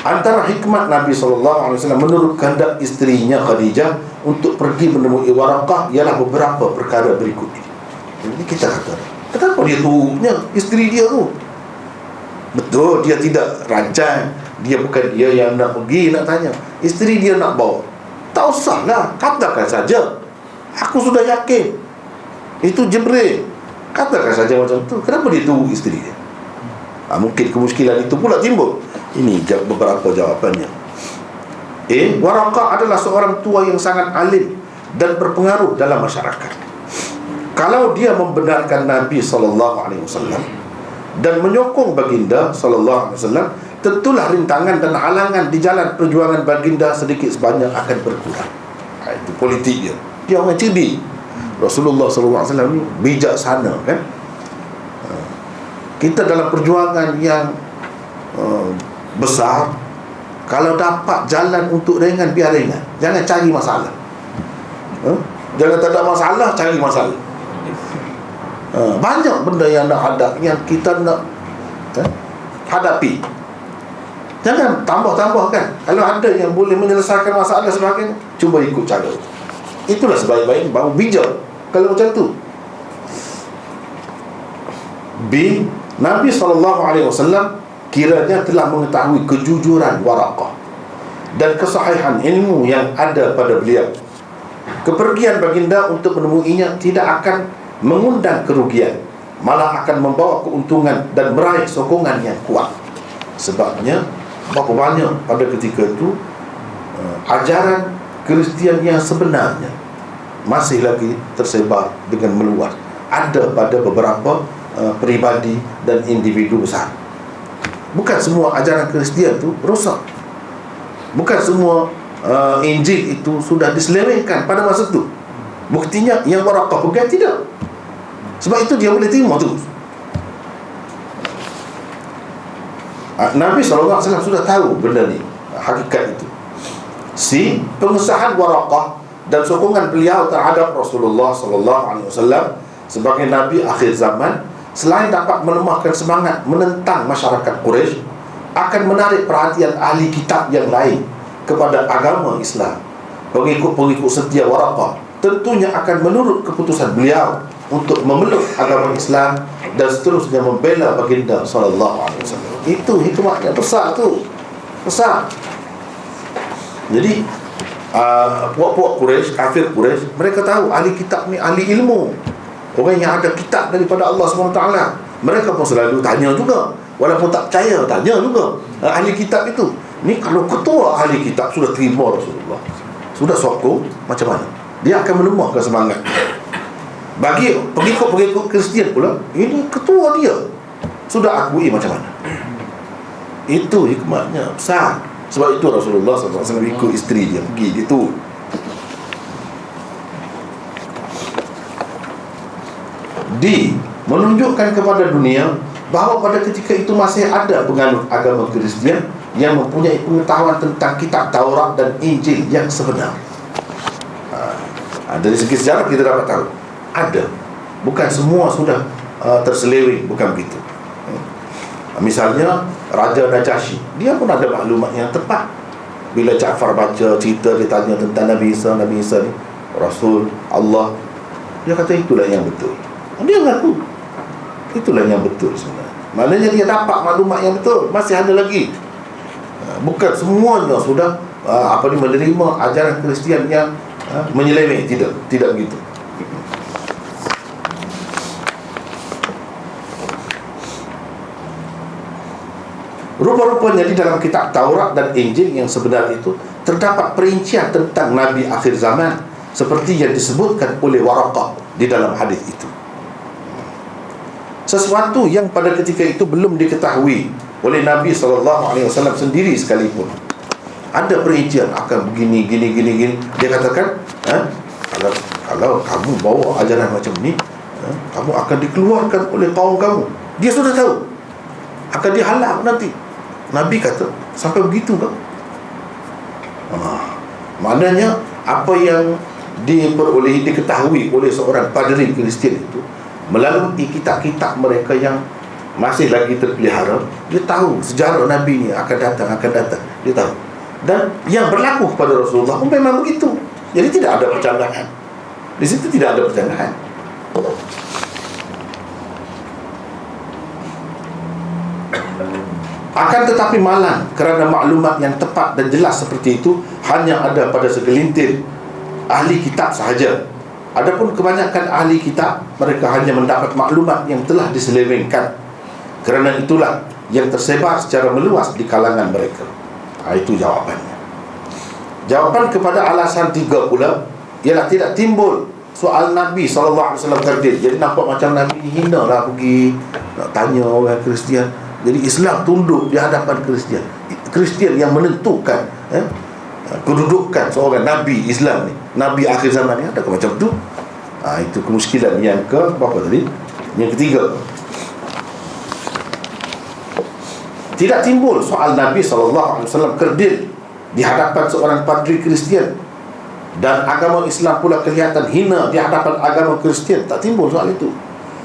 Antara hikmat Nabi sallallahu alaihi wasallam menurut kehendak isterinya Khadijah untuk pergi menemui Waraqah ialah beberapa perkara berikut ini. Jadi kita kata, kenapa dia tuanya isteri dia tu? Betul, dia tidak rancang. Dia bukan dia yang nak pergi nak tanya. Isteri dia nak bawa. Tak usahlah, katakan saja. Aku sudah yakin itu Jibril. Katakan saja macam tu. Kenapa dia tunggu isteri dia? Mungkin kemuskilan itu pula timbul. Ini beberapa jawapannya. Waraqah adalah seorang tua yang sangat alim dan berpengaruh dalam masyarakat. Kalau dia membenarkan Nabi SAW dan menyokong baginda SAW, tentulah rintangan dan halangan di jalan perjuangan baginda sedikit sebanyak akan berkurang. Itu politik dia. Dia orang cerdik. Rasulullah SAW ni bijaksana, kan? Kita dalam perjuangan yang besar, kalau dapat jalan untuk ringan, biar ringan. Jangan cari masalah. Jangan tak ada masalah, cari masalah. Banyak benda yang nak hadap, yang kita nak hadapi. Jangan tambah-tambahkan. Kalau ada yang boleh menyelesaikan masalah sebagainya, cuba ikut cara. Itulah sebaik-baik baru bijak kalau macam tu. B. Nabi SAW kiranya telah mengetahui kejujuran Waraqah dan kesahihan ilmu yang ada pada beliau. Kepergian baginda untuk menemuinya tidak akan mengundang kerugian, malah akan membawa keuntungan dan meraih sokongan yang kuat. Sebabnya berapa banyak pada ketika itu ajaran Kristian yang sebenarnya masih lagi tersebar dengan meluas, ada pada beberapa peribadi dan individu besar. Bukan semua ajaran Kristian itu rosak. Bukan semua Injil itu sudah diselewengkan pada masa itu. Buktinya yang Waraqah pegang tidak. Sebab itu dia boleh terima terus. Nabi SAW sudah tahu benda ni, hakikat itu. Pengesahan Waraqah dan sokongan beliau terhadap Rasulullah SAW sebagai Nabi akhir zaman, selain dapat melemahkan semangat menentang masyarakat Quraisy, akan menarik perhatian ahli kitab yang lain kepada agama Islam. Pengikut-pengikut setia Waraqah tentunya akan menurut keputusan beliau untuk memeluk agama Islam dan seterusnya membela baginda SAW. Itu hikmahnya besar tu. Besar. Jadi puak-puak Quraisy, kafir Quraisy, mereka tahu ahli kitab ni ahli ilmu, orang yang ada kitab daripada Allah SWT. Mereka pun selalu tanya juga, walaupun tak percaya, tanya juga. Ahli kitab itu, ni kalau ketua ahli kitab sudah terima Rasulullah, sudah sokong, macam mana? Dia akan melemahkan semangat. Bagi pengikut-pengikut Kristian pula, ini ketua dia sudah akui, macam mana? Itu hikmahnya besar. Sebab itu Rasulullah SAW ikut isteri dia pergi gitu. D. Menunjukkan kepada dunia bahawa pada ketika itu masih ada penganut agama Kristian yang mempunyai pengetahuan tentang kitab Taurat dan Injil yang sebenar. Dari segi sejarah kita dapat tahu ada. Bukan semua sudah terseleweng, bukan begitu. Misalnya Raja Najasyi, dia pun ada maklumat yang tepat. Bila Ja'far baca cerita, dia tanya tentang Nabi Isa ni Rasul Allah, dia kata itulah yang betul. Dia mengaku itulah yang betul sebenarnya. Maknanya dia dapat maklumat yang betul. Masih ada lagi. Bukan semuanya sudah menerima ajaran Kristian yang menyeleweng. Tidak begitu. Rupa-rupanya di dalam kitab Taurat dan Injil yang sebenar itu terdapat perincian tentang Nabi akhir zaman seperti yang disebutkan oleh Waraqah di dalam hadis itu. Sesuatu yang pada ketika itu belum diketahui oleh Nabi SAW sendiri sekalipun. Ada perincian akan begini. Dia katakan, kalau kamu bawa ajaran macam ni, kamu akan dikeluarkan oleh kaum kamu. Dia sudah tahu akan dihalang nanti. Nabi kata sampai begitu kan? Maknanya apa yang diketahui oleh seorang padri Kristian itu melalui kitab-kitab mereka yang masih lagi terpelihara, dia tahu sejarah Nabi ni akan datang, dia tahu. Dan yang berlaku kepada Rasulullah pun memang begitu. Jadi tidak ada percanggahan. Di situ tidak ada percanggahan. Akan tetapi malang kerana maklumat yang tepat dan jelas seperti itu hanya ada pada segelintir ahli kitab sahaja. Adapun kebanyakan ahli kitab, mereka hanya mendapat maklumat yang telah diselewengkan. Kerana itulah yang tersebar secara meluas di kalangan mereka. Itu jawapannya. Jawapan kepada alasan 3 pula ialah tidak timbul soal Nabi SAW kerdil. Jadi nampak macam Nabi ni hina lah pergi nak tanya orang Kristian. Jadi Islam tunduk di hadapan Kristian. Kristian yang menentukan kedudukan seorang Nabi Islam ni, Nabi akhir zaman ni. Adakah macam tu? Itu kemuskilan yang berapa tadi? Yang ketiga, tidak timbul soal Nabi SAW kerdil di hadapan seorang padri Kristian, dan agama Islam pula kelihatan hina di hadapan agama Kristian. Tak timbul soal itu.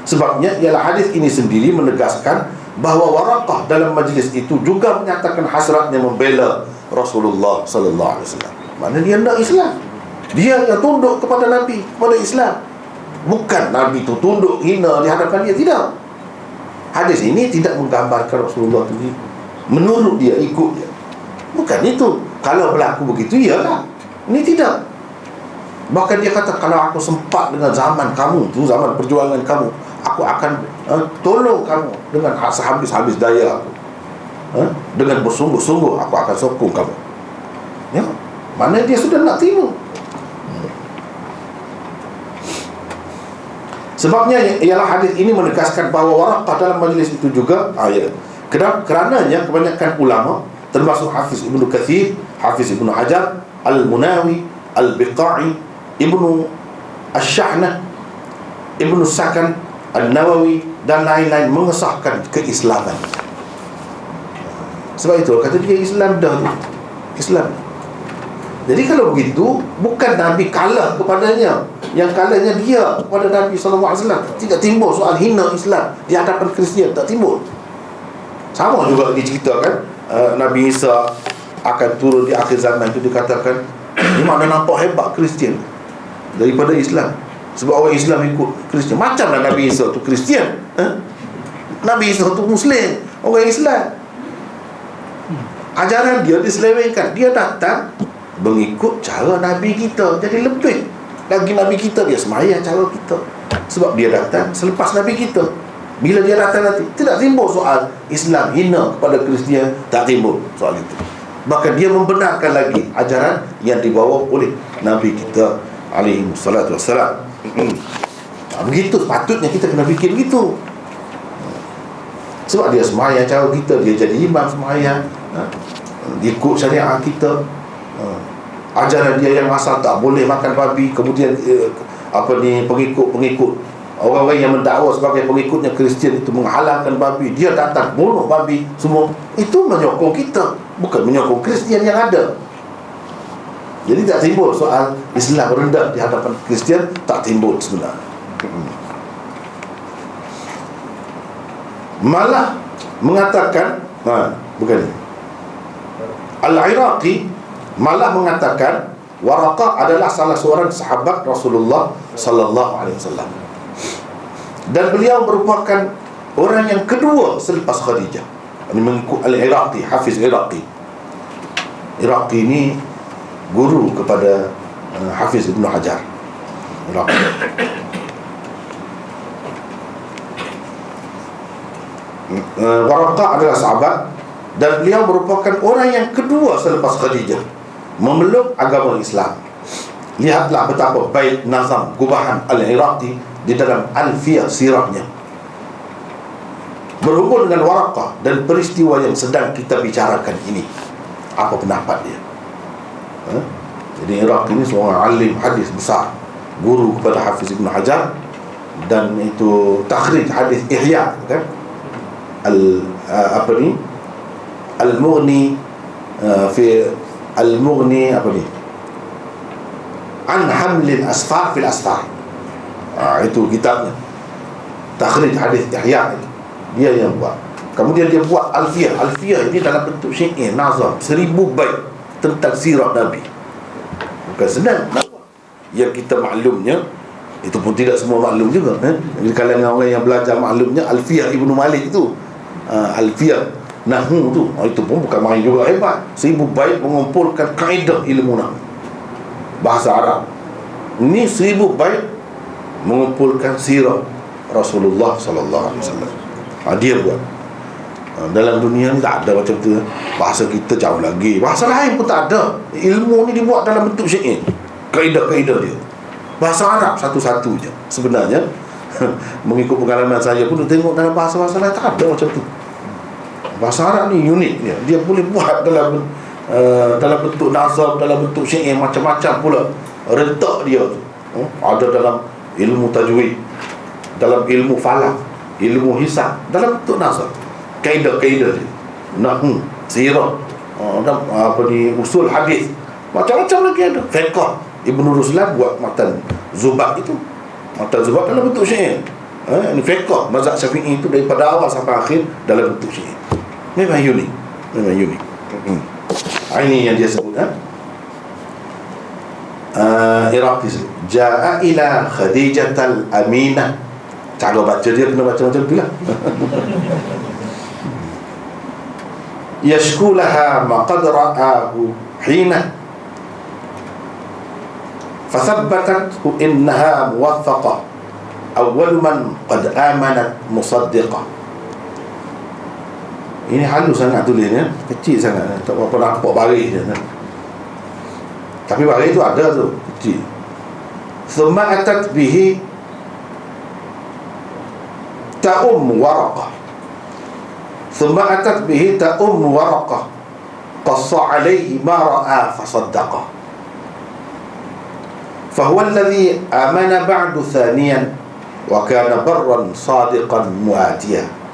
Sebabnya ialah hadis ini sendiri menegaskan bahawa Waraqah dalam majlis itu juga menyatakan hasratnya membela Rasulullah sallallahu alaihi wasallam. Mana dia nak Islam? Dia yang tunduk kepada Nabi, kepada Islam. Bukan Nabi itu tunduk hina di hadapan dia, tidak. Hadis ini tidak menggambarkan Rasulullah itu menurut dia, ikut dia. Bukan itu. Kalau berlaku begitu, iyalah. Ini tidak. Bahkan dia kata, kalau aku sempat dengan zaman kamu tu, zaman perjuangan kamu, aku akan tolong kamu dengan sehabis-habis daya aku. Dengan bersungguh-sungguh aku akan sokong kamu. Ya, mana dia sudah nak terima. Sebabnya ialah hadis ini menegaskan bahawa Waraqah dalam majlis itu juga kerananya kebanyakan ulama, termasuk Hafiz Ibnu Katsir, Hafiz Ibnu Hajar, Al-Munawi, Al-Biqai, Ibnu Asy-Syahnah, Ibnu Sakan, An-Nawawi dan lain-lain mengesahkan keislaman. Sebab itu kata dia Islam dah tu, Islam. Jadi kalau begitu, bukan Nabi kalah kepadanya, yang kalahnya dia kepada Nabi SAW. Tidak timbul soal hina Islam di hadapan Kristian, tak timbul. Sama juga diceritakan Nabi Isa akan turun di akhir zaman itu, dikatakan di mana nampak hebat Kristian daripada Islam, sebab orang Islam ikut Kristian. Macamlah Nabi Isa tu Kristian, Nabi Isa tu Muslim, orang Islam. Ajaran dia diselewengkan. Dia datang mengikut cara Nabi kita. Jadi lebih lagi Nabi kita, dia semayang cara kita, sebab dia datang selepas Nabi kita. Bila dia datang nanti, tidak timbul soal Islam hina kepada Kristian, tak timbul soal itu. Bahkan dia membenarkan lagi ajaran yang dibawa oleh Nabi kita alaihi salatu wassalam. Begitu sepatutnya kita kena fikir begitu. Sebab dia semayang cara kita, dia jadi imam semayang, dia ikut syariat kita. Ajaran dia yang asal tak boleh makan babi, kemudian pengikut orang-orang yang mendakwa sebagai pengikutnya Kristian itu menghalalkan babi, dia datang bunuh babi semua. Itu menyokong kita, bukan menyokong Kristian yang ada. Jadi tak timbul soal Islam rendah di hadapan Kristian, tak timbul sebenarnya. Malah mengatakan bukan Al-Iraqi malah mengatakan Waraqah adalah salah seorang sahabat Rasulullah sallallahu alaihi wasallam, dan beliau merupakan orang yang kedua selepas Khadijah. Ini mengikut Al-Iraqi, Hafiz Iraqi. Iraqi ini guru kepada Hafiz Ibnu Hajar. Iraqi. Waraqah adalah sahabat, dan beliau merupakan orang yang kedua selepas Khadijah memeluk agama Islam. Lihatlah betapa baik nazam gubahan Al-Iraqi di dalam Alfiyah sirahnya berhubung dengan Waraqah dan peristiwa yang sedang kita bicarakan ini. Apa pendapat dia? Jadi Iraqi ini seorang alim hadis besar, guru kepada Hafiz Ibnu Hajar, dan itu takhrij hadis Ihya, kan? Al-Mughni fi Al-Mughni an hamlil asfar fil asfar. Itu kitabnya. takhrij hadis Yahya itu. Dia yang buat. Kemudian dia buat Alfiyah. Alfiyah ini dalam bentuk syair, nazam 1000 bait tentang sirah Nabi. Bukan senang nak buat. Yang kita maklumnya, itu pun tidak semua maklum juga, di kalangan orang yang belajar maklumnya Alfiyah Ibnu Malik itu, Alfiyah Nahwu tu, itu pun bukan main juga, hebat. 1000 bait mengumpulkan kaedah ilmu nahwu bahasa Arab. Ini 1000 bait mengumpulkan sirah Rasulullah sallallahu alaihi wasallam. Dia buat. Dalam dunia ni tak ada macam tu. Bahasa kita jauh lagi, bahasa lain pun tak ada. Ilmu ni dibuat dalam bentuk syair, kaedah-kaedah dia. Bahasa Arab satu-satu je sebenarnya. Mengikut pengalaman saya pun tengok dalam bahasa-bahasa lain tak ada macam tu. Bahasa Arab ni unik dia. Dia boleh buat dalam bentuk nazam, dalam bentuk syair, macam-macam pula rentak dia tu. Ada dalam ilmu tajwid, dalam ilmu falak, ilmu hisab, dalam bentuk nazam, kaedah-kaedah dia, nahwu, sirah, usul hadis, macam-macam lagi ada. Fiqh, Ibnu Ruslan buat matan Zubat itu. Matan Zubat dalam bentuk syair. Ini fiqh mazhab Syafi'i itu daripada awal sampai akhir dalam bentuk syair. Memang unik. Memang unik. Ini yang dia sebut, Iraqi. Ja'a ila Khadijatal Aminah. Cara baca dia kena baca macam tu lah. Yashku laha ma qad ra'ahu hina fathabbatathu innaha muwaffaqah awwal man qad amanat musaddiqah. Ini halus sangat tulisnya, kecil sangat, tak apa nampak baris je. Tapi baris tu ada tu, kecil. Thumma atat bihi ta'um waraqah. Thumma atat bihi ta'um waraqah qassa alayhi ma ra'a fasaddaqah. Fahuwa alladhi amana ba'du thaniyan wa kana barran sadiqan mu'atiya.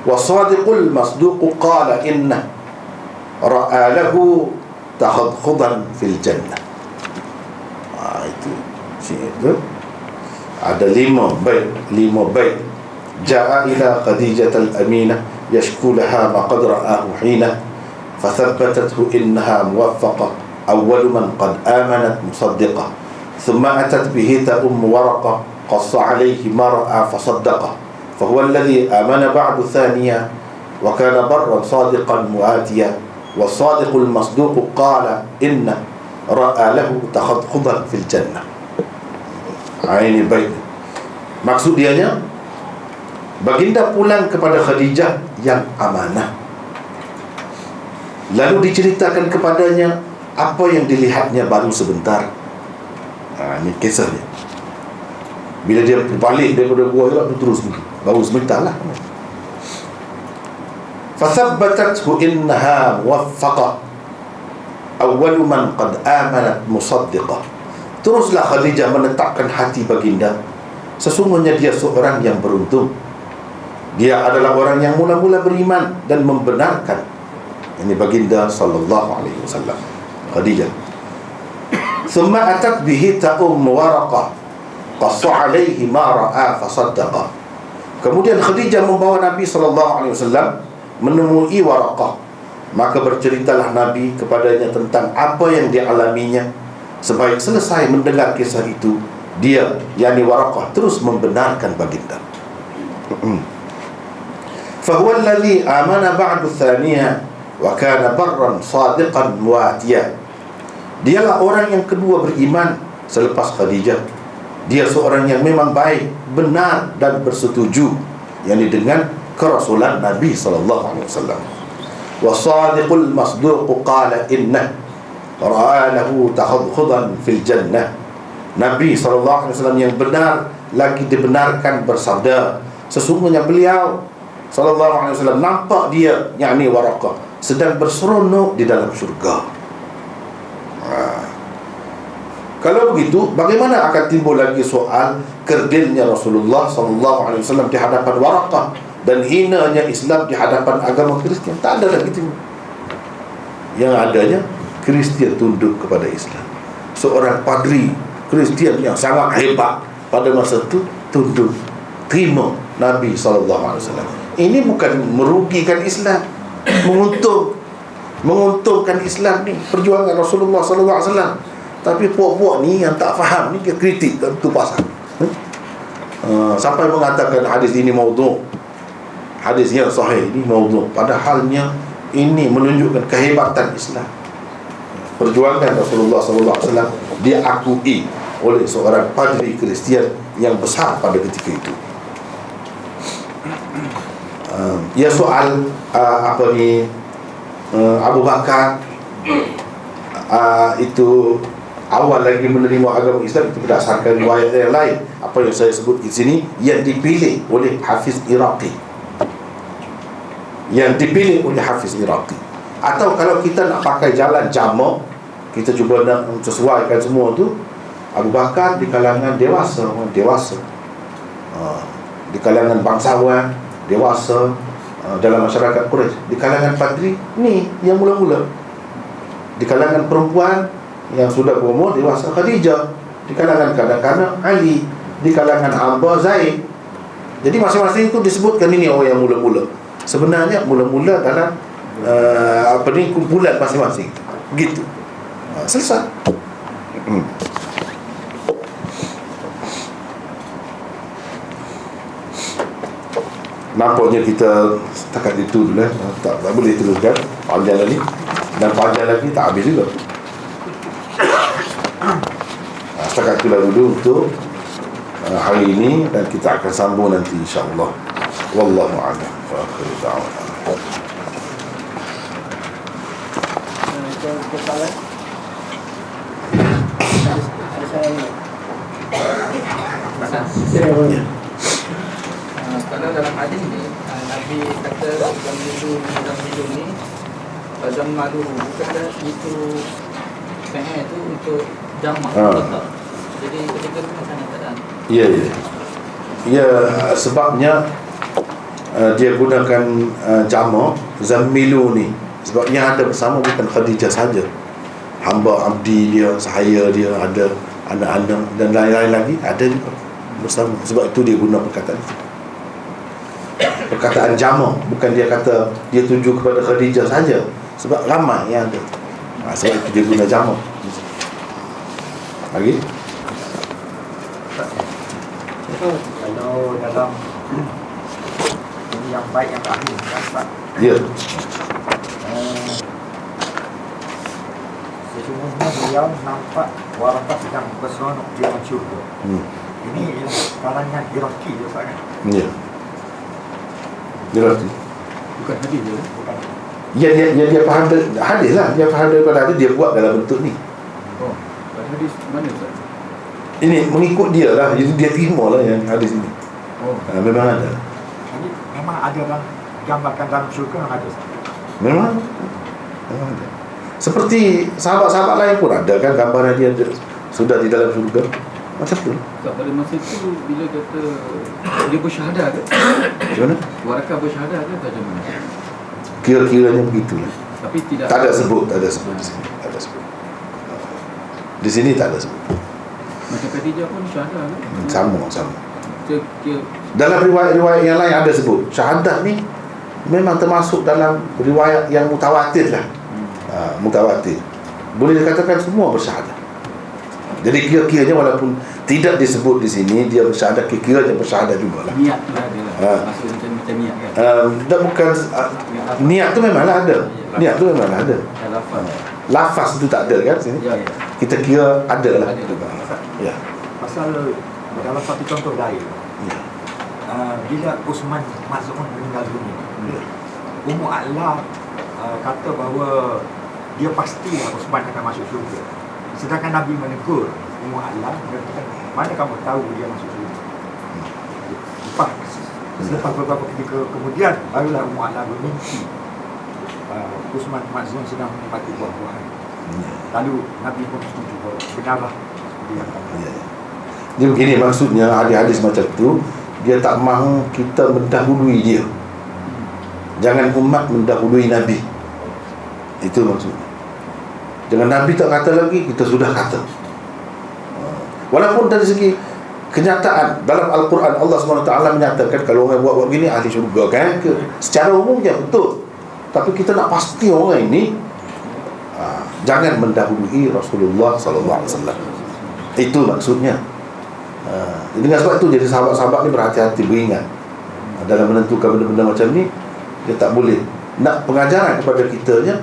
والصادق المصدوق قال إنه رأى له تخضخضا في الجنة. Itu itu ada 5 bait. Ja'a ila Khadijatal Aminah yashku laha ma qad ra'ahu hina fathabbatathu innaha muwaffaqah awwal man qad amanat musaddiqah thumma atat bihi ta'um waraqah qassa alayhi ma ra'a fasaddaqah. فهو الذي آمن بعد ثانية وكان برا صادقا مؤاتيا والصادق المصدوق قال إن رأى له تخضخضا في الجنة. Ini baik. Maksud dianya, baginda pulang kepada Khadijah yang amanah, lalu diceritakan kepadanya apa yang dilihatnya baru sebentar. Ini kisahnya. Bila dia balik daripada Gua Hira, terus baru sebentar lah. Fathabbatathu innaha muwaffaqah awwal man qad amanat musaddiqah. Teruslah Khadijah menetapkan hati baginda, sesungguhnya dia seorang yang beruntung. Dia adalah orang yang mula-mula beriman dan membenarkan. Ini baginda sallallahu alaihi wasallam, Khadijah. Thumma atat bihi ta'um waraqah qassa alaihi ma ra'a fasaddaqah. Kemudian Khadijah membawa Nabi SAW menemui Waraqah. Maka berceritalah Nabi kepadanya tentang apa yang dialaminya. Sebaik selesai mendengar kisah itu, dia, yakni Waraqah, terus membenarkan baginda. Fahuwa alladhi amana ba'du thaniya wa kana barran sadiqan mu'atiya. Dialah orang yang kedua beriman selepas Khadijah. Dia seorang yang memang baik, benar dan bersetuju, yakni dengan kerasulan Nabi sallallahu alaihi wasallam. Wasadiqul masduq qala inna ra'a lahu takhadkhudan fil jannah. Nabi sallallahu alaihi wasallam yang benar lagi dibenarkan bersabda, sesungguhnya beliau sallallahu alaihi wasallam nampak dia, yakni Waraqah, sedang berseronok di dalam syurga. Kalau begitu, bagaimana akan timbul lagi soal kerdilnya Rasulullah SAW di hadapan Waraqah dan hinanya Islam di hadapan agama Kristian? Tak ada lagi timbul. Yang adanya Kristian tunduk kepada Islam. Seorang padri Kristian yang sangat hebat pada masa itu tunduk terima Nabi SAW. Ini bukan merugikan Islam, menguntungkan Islam ni, perjuangan Rasulullah SAW. Tapi puak-puak ni yang tak faham ni, dia kritik tu pasal. Sampai mengatakan hadis ini maudhu', hadis yang sahih ini maudhu', padahalnya ini menunjukkan kehebatan Islam. Perjuangan Rasulullah SAW diakui oleh seorang padri Kristian yang besar pada ketika itu. Ya soal Abu Bakar itu awal lagi menerima agama Islam, itu berdasarkan riwayat yang lain. Apa yang saya sebut di sini yang dipilih oleh Hafiz Iraqi, Atau kalau kita nak pakai jalan jamak, kita cuba nak sesuaikan semua tu. Abu Bakar di kalangan dewasa, di kalangan bangsawan dewasa, dalam masyarakat Quraisy. Di kalangan padri ni yang mula-mula. Di kalangan perempuan yang sudah berumur dewasa, Khadijah. Di kalangan kanak-kanak, Ali. Di kalangan hamba, Zaid. Jadi masing-masing itu disebutkan ini orang yang mula-mula. Sebenarnya mula-mula dalam kumpulan masing-masing. Begitu. Selesai. Nampaknya kita setakat itu dulu. Tak boleh teruskan panjang lagi. Dan panjang lagi tak habis juga. Setakat itulah dulu untuk hari ini, dan kita akan sambung nanti insya-Allah. Wallahu a'lam. Wa akhiru da'wana. Kalau dalam hadis ni Nabi kata Zammilu ni Zammalu, bukan itu fi'il tu untuk jamak tak. Jadi ketika tu macam mana keadaan? Ya, sebabnya dia gunakan jamak Zammilu ni sebab yang ada bersama bukan Khadijah saja, hamba abdi dia, sahaya dia, ada anak-anak dan lain-lain lagi ada juga bersama. Sebab itu dia guna perkataan itu, perkataan jamak. Bukan dia kata dia tuju kepada Khadijah saja, sebab ramai yang ada. Sebab itu dia guna jamak. Lagi? Kalau dalam ini yang baik yang terakhir kan, Ya. sesungguhnya beliau nampak warakat sedang berseronok di dalam syurga. Ini kalangan Iraqi je kan? Ya. Jelas. Bukan hadis je. Bukan. Dia faham hadis lah. Dia faham daripada hadis, dia buat dalam bentuk ni. Oh, hadis mana Ustaz? Ini mengikut dia lah. Jadi dia terima lah yang hadis ini. Oh, Memang ada. Jadi memang ada dalam gambarkan dalam syurga yang ada. Memang ada. Seperti sahabat-sahabat lain pun ada kan gambaran dia sudah di dalam surga. Macam tu. Ustaz, pada masa itu bila kata dia bersyahadah ke? Macam mana? Warakah bersyahadah ke macam mana? Kira-kiranya begitulah. Tapi tidak Tak ada sebut di sini. Tak ada sebut. Di sini tak ada sebut. macam Khadijah pun syahadah ke? Sama. Dia Dalam riwayat-riwayat yang lain ada sebut. Syahadah ni memang termasuk dalam riwayat yang mutawatir lah. Mutawatir. Boleh dikatakan semua bersyahadah. Jadi kira-kiranya walaupun tidak disebut di sini, dia bersyahadah, kira-kiranya bersyahadah jugalah. niat tu ada lah. Maksud macam niat kan? Bukan niat tu memanglah ada. Niat tu memanglah ada. Lafaz. Lafaz tu tak ada kan sini. Ya. Kita kira ada lah. Ada juga. Ya. Pasal dalam satu contoh lain, Ya. bila Uthman Maz'un meninggal dunia, Ya. Ummu A'la kata bahawa dia pastilah Uthman akan masuk syurga. Sedangkan Nabi menegur Ummu A'la, mengatakan, mana kamu tahu dia masuk syurga? Selepas beberapa ketika kemudian, barulah Ummu A'la bermimpi Uthman Maz'un sedang menikmati buah-buahan. Lalu Nabi pun setuju bahawa benarlah dia akan Ya. Dia begini maksudnya, hadis-hadis macam tu, dia tak mahu kita mendahului dia. Jangan umat mendahului Nabi. Itu maksudnya. Jangan Nabi tak kata lagi, kita sudah kata. Walaupun dari segi kenyataan dalam Al-Quran Allah SWT menyatakan kalau orang buat gini ahli syurga kan ke? Secara umumnya betul. Tapi kita nak pasti orang ini jangan mendahului Rasulullah SAW. Itu maksudnya. Dengan sebab itu jadi sahabat-sahabat ni berhati-hati, beringat dalam menentukan benda-benda macam ni. Dia tak boleh nak pengajaran kepada kitanya,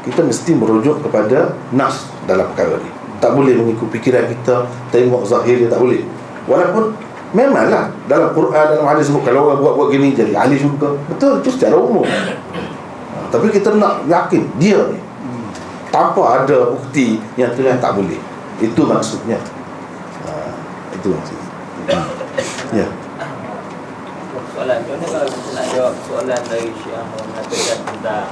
kita mesti merujuk kepada nas dalam perkara ni. Tak boleh mengikut fikiran kita, tengok zahir dia, tak boleh. Walaupun memanglah dalam Quran, dalam hadis sebut kalau orang buat gini jadi ahli syurga, betul, itu secara umum. Tapi kita nak yakin dia ni tanpa ada bukti yang terlihat tak boleh. Itu maksudnya. Itu maksudnya. Ya. Soalan, contohnya kalau kita nak jawab soalan dari Syiah mengatakan tentang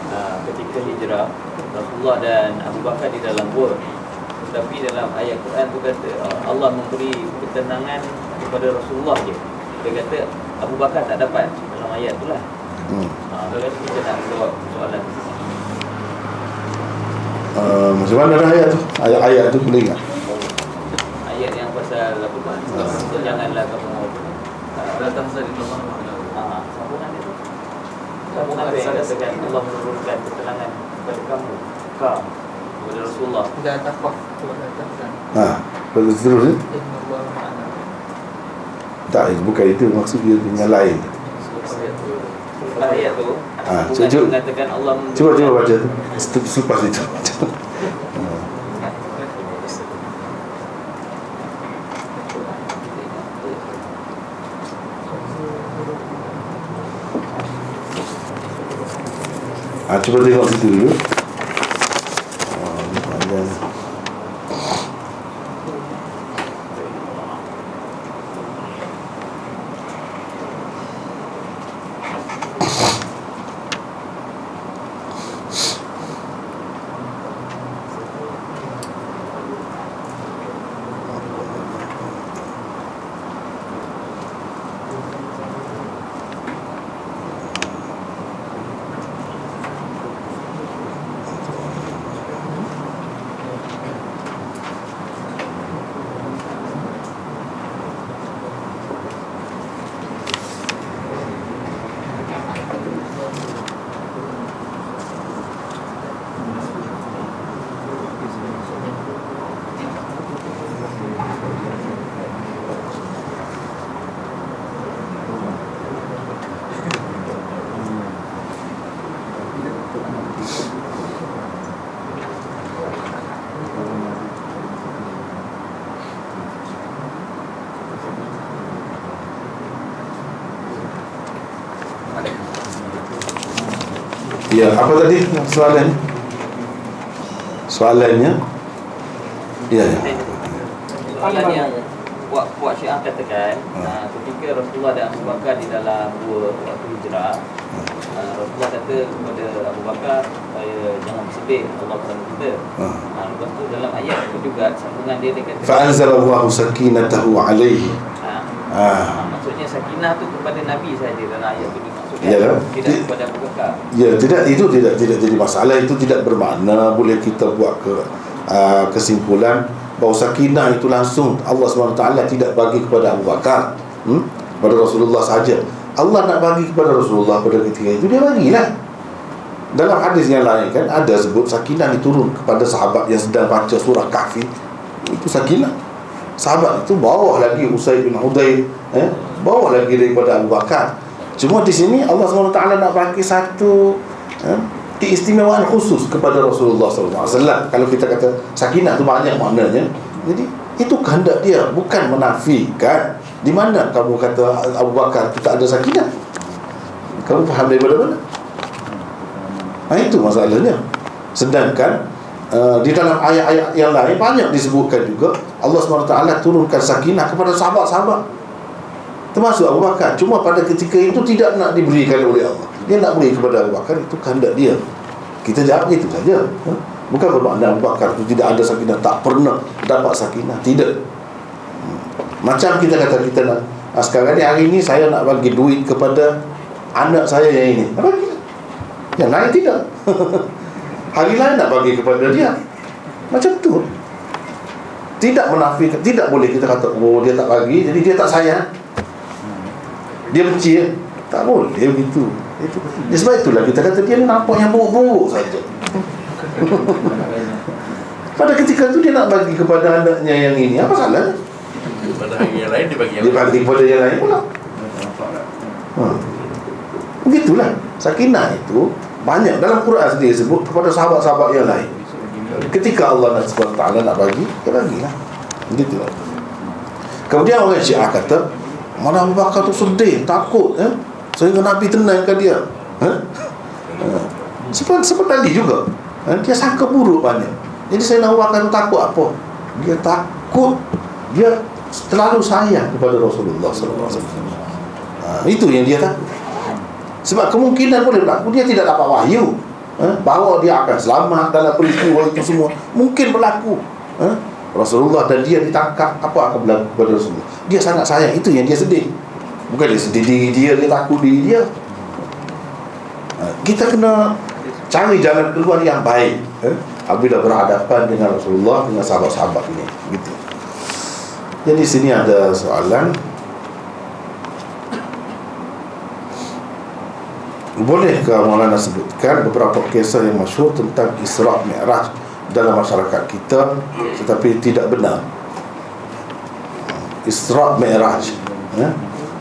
ketika hijrah Rasulullah dan Abu Bakar di dalam gua, tetapi dalam ayat Quran tu kata Allah memberi ketenangan kepada Rasulullah je. Dia kata Abu Bakar tak dapat dalam ayat tu lah. Kalau kita nak jawab soalan tu, macam mana dah ayat tu? Ayat tu boleh tak? ayat yang pasal apa tu? Janganlah kamu datang dari Allah. sambungan itu. Sambungan tu yang katakan Allah menurunkan ketenangan kepada kamu, kepada Rasulullah. Dah taqaf datang. Lepas terus ni? Innallaha ma'ana. Tak, bukan itu maksud dia dengan lain. Ayat tu cuba mengatakan Allah cuba baca tu. Selepas itu. Cuba tengok situ dulu. Ya, apa tadi soalan? Soalannya? Ya. soalan yang Puak Syiah katakan ketika Rasulullah dan Abu Bakar di dalam gua waktu hijrah, Rasulullah kata kepada Abu Bakar supaya jangan bersedih, Allah bersama kita. Lepas tu dalam ayat itu juga sambungan dia kata Fa'anzalallahu sakinatahu alaihi. Maksudnya sakinah tu kepada Nabi saja dalam ayat itu dimaksudkan. Yalah. Tidak kepada Abu Bakar. Ya, itu tidak jadi masalah. Itu tidak bermakna boleh kita buat kesimpulan bahawa sakinah itu langsung Allah SWT tidak bagi kepada Abu Bakar, pada Rasulullah saja. Allah nak bagi kepada Rasulullah pada ketika itu, dia bagilah. Dalam hadis yang lain kan ada sebut sakinah diturun kepada sahabat yang sedang baca surah Kahfi. Itu sakinah. Sahabat itu bawah lagi Usaid bin Hudayr, bawah lagi daripada Abu Bakar. Cuma di sini Allah SWT nak bagi satu keistimewaan khusus kepada Rasulullah SAW. Kalau kita kata sakinah itu banyak maknanya. Jadi itu kehendak dia, bukan menafikan. Di mana kamu kata Abu Bakar itu tak ada sakinah? Kamu faham daripada mana? Itu masalahnya. Sedangkan di dalam ayat-ayat yang lain banyak disebutkan juga Allah SWT turunkan sakinah kepada sahabat-sahabat, termasuk Abu Bakar. Cuma pada ketika itu tidak nak diberikan oleh Allah. Dia nak beri kepada Abu Bakar, itu kehendak dia. Kita jawab itu saja. Bukan bermakna Abu Bakar itu tidak ada sakinah, tak pernah dapat sakinah. Tidak. Macam kita kata kita nak sekarang ni, hari ni saya nak bagi duit kepada anak saya yang ini, bagi. Yang lain tidak. Hari lain nak bagi kepada dia. Macam tu. tidak menafikan, tidak boleh kita kata oh dia tak bagi jadi dia tak sayang, dia benci. Tak boleh begitu. Itu. Sebab itulah kita kata dia ni nampak yang buruk-buruk saja. Pada ketika itu dia nak bagi kepada anaknya yang ini, apa salah? Pada yang lain dia bagi Dia bagi kepada yang lain pula. Begitulah. Sakinah itu banyak dalam Quran sendiri sebut kepada sahabat-sahabat yang lain. Ketika Allah SWT nak bagi, dia bagilah. Begitulah. Kemudian orang Syiah kata, mana Abu Bakar tu sedih, takut, sehingga Nabi tenangkan dia. Seperti tadi juga, dia sangka buruk banyak. Jadi saya nak Abu Bakar tu takut apa? Dia takut, dia terlalu sayang kepada Rasulullah SAW. Itu yang dia takut. Sebab kemungkinan boleh berlaku dia tidak dapat wahyu, bahawa dia akan selamat dalam peristiwa itu semua. Mungkin berlaku, Rasulullah dan dia ditangkap, apa akan berlaku kepada Rasulullah? Dia sangat sayang, itu yang dia sedih. Bukan dia sedih diri dia takut diri dia. Kita kena cari jalan keluar yang baik apabila berhadapan dengan Rasulullah, dengan sahabat-sahabat ini, gitu. Jadi sini ada soalan, bolehkah Maulana sebutkan beberapa kisah yang masyhur tentang Isra' Mi'raj dalam masyarakat kita tetapi tidak benar? Isra' Mi'raj,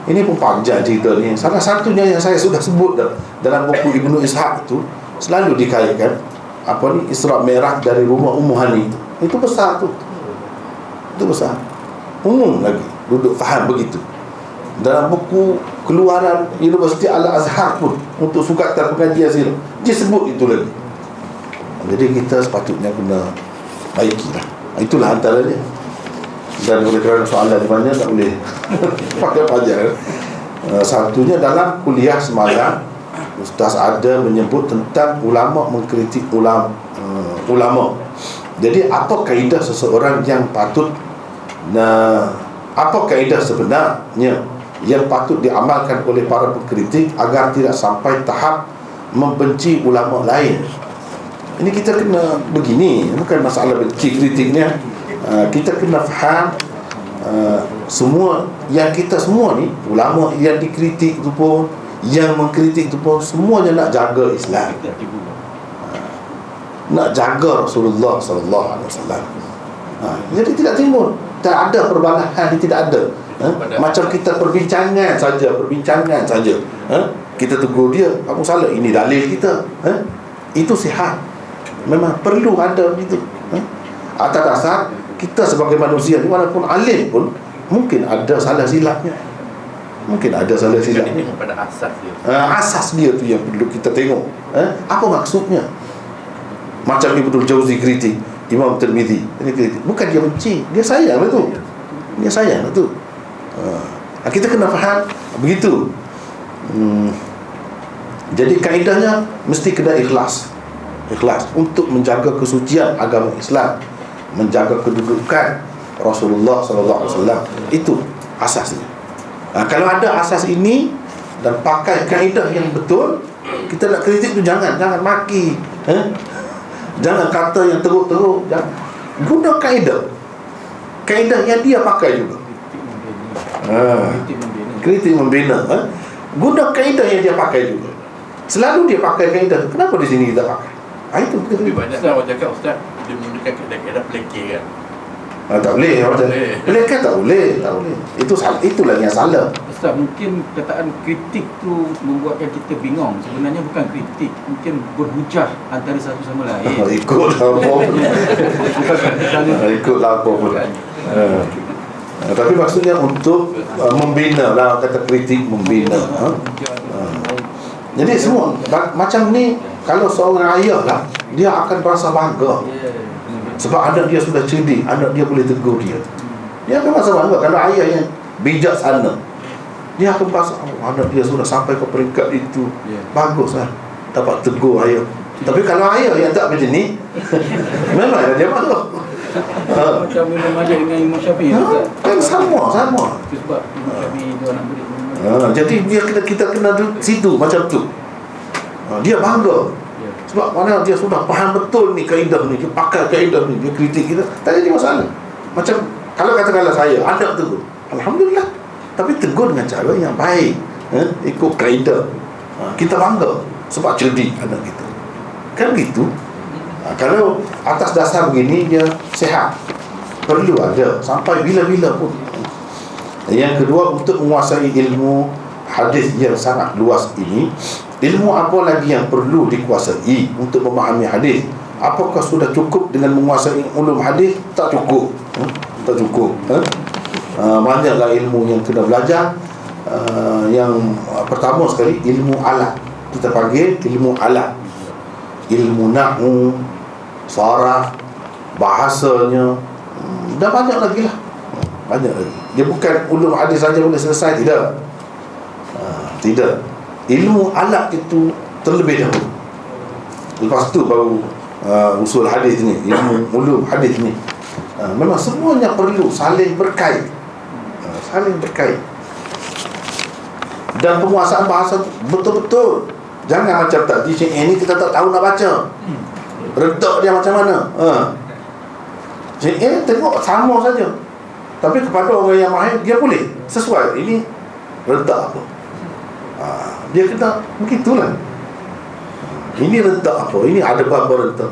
ini pun panjang cerita ni. Salah satunya yang saya sudah sebut dalam buku Ibnu Ishaq itu, selalu dikaitkan Isra' Mi'raj dari rumah Ummu Hani. Itu besar tu. Itu besar. Umum lagi duduk faham begitu. Dalam buku keluaran Universiti Al-Azhar pun untuk sukatan pengajian sirah, dia sebut itu lagi. Jadi kita sepatutnya kena baikilah. Itulah antaranya. Dan oleh kerana soalan di mana tak boleh pakai pelajar. Satunya dalam kuliah semalam, Ustaz ada menyebut tentang ulama mengkritik ulama. Jadi apa kaedah seseorang yang patut, apa kaedah sebenarnya yang patut diamalkan oleh para pengkritik agar tidak sampai tahap membenci ulama lain? Ini kita kena begini, bukan masalah benci kritiknya. Kita kena faham semua yang kita semua ni, ulama yang dikritik tu pun, yang mengkritik tu pun, semuanya nak jaga Islam, nak jaga Rasulullah SAW. Jadi tidak timbul, tak ada perbalahan, tidak ada. Macam kita perbincangan saja, kita tegur dia, kamu salah, ini dalil kita, itu sihat. Memang perlu ada begitu. Atas dasar kita sebagai manusia ni, walaupun alim pun mungkin ada salah silapnya. Ini pada asas dia. Asas dia tu yang perlu kita tengok. Apa maksudnya? Macam Ibnul Jauzi kritik Imam Tirmizi, ini kritik, bukan dia benci, dia sayang betul. Dia sayang betul. Kita kena faham begitu. Jadi kaedahnya mesti kena ikhlas untuk menjaga kesucian agama Islam, menjaga kedudukan Rasulullah SAW. Itu asasnya. Kalau ada asas ini dan pakai kaedah yang betul, kita nak kritik tu jangan maki, jangan kata yang teruk-teruk, jangan. Guna kaedah yang dia pakai juga. Kritik membina, guna kaedah yang dia pakai juga. Selalu dia pakai kaedah. Kenapa di sini kita pakai? Itu Tapi banyak orang cakap, Ustaz, dia menggunakan kaedah pelekeh kan. Tak boleh. Pelekeh tak boleh. Itu salah, itulah yang salah. Ustaz, mungkin perkataan kritik tu membuatkan kita bingung. Sebenarnya bukan kritik, mungkin berhujah antara satu sama lain. Ikutlah apa pun. Tapi maksudnya untuk membina lah, kata kritik membina. Jadi semua macam ni, kalau seorang ayah lah, dia akan rasa bangga sebab anak dia sudah cerdik, anak dia boleh tegur dia. Dia akan rasa bangga. Kalau ayah yang bijaksana, dia akan rasa anak dia sudah sampai ke peringkat itu, baguslah dapat tegur ayah. Tapi kalau ayah yang tak macam ni, memang dia malu. Macam Imam Malik dengan Imam Syafi'i, Kan sama. sebab Imam Syafi'i dia anak murid. Jadi kita kena situ macam tu. Dia bangga sebab mana dia sudah faham betul ni kaedah ni, dia pakai kaedah ni, dia kritik kita. Tak jadi masalah. Macam kalau katakanlah saya anak tegur, alhamdulillah, tapi tegur dengan cara yang baik, ikut kaedah. Kita bangga sebab cerdik anak kita, kan gitu. Kalau atas dasar begini dia sihat, perlu ada sampai bila-bila pun. Yang kedua, untuk menguasai ilmu hadis yang sangat luas ini, ilmu apa lagi yang perlu dikuasai untuk memahami hadis? Apakah sudah cukup dengan menguasai ulum hadis? Tak cukup. Tak cukup. Banyaklah ilmu yang kena belajar. Yang pertama sekali, ilmu alat. Kita panggil ilmu alat. Ilmu nahwu, saraf, bahasanya, dah banyak lagi lah. Banyak lagi. Dia bukan ulum hadis saja boleh selesai, tidak. Tidak. Ilmu alat itu terlebih dahulu. Lepas tu baru usul hadis ni, ilmu ulum hadis ni. Memang semuanya perlu saling berkait. Saling berkait. Dan penguasaan bahasa betul-betul. Jangan macam tadi ini kita tak tahu nak baca. Redak dia macam mana? Tengok sama saja. Tapi kepada orang yang mahir, dia boleh sesuai. Ini redak apa? Dia kena begitulah. Ini redak apa? Ini ada apa redak?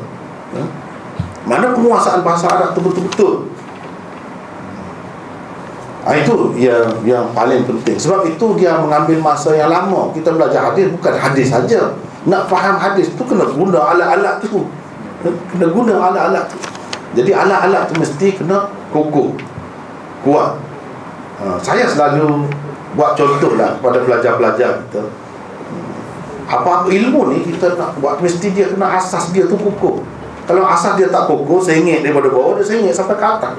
Mana penguasaan bahasa Arab tu betul-betul. Itu yang paling penting. Sebab itu dia mengambil masa yang lama. Kita belajar hadis bukan hadis saja. Nak faham hadis tu kena guna alat-alat tu. Kena guna alat-alat tu. Jadi alat-alat tu mesti kena kokoh, kuat. Saya selalu buat contoh lah kepada pelajar-pelajar kita. Apa ilmu ni kita nak buat, mesti dia kena asas dia tu kokoh. Kalau asas dia tak kokoh, sengit daripada bawah, dia sengit sampai ke atas.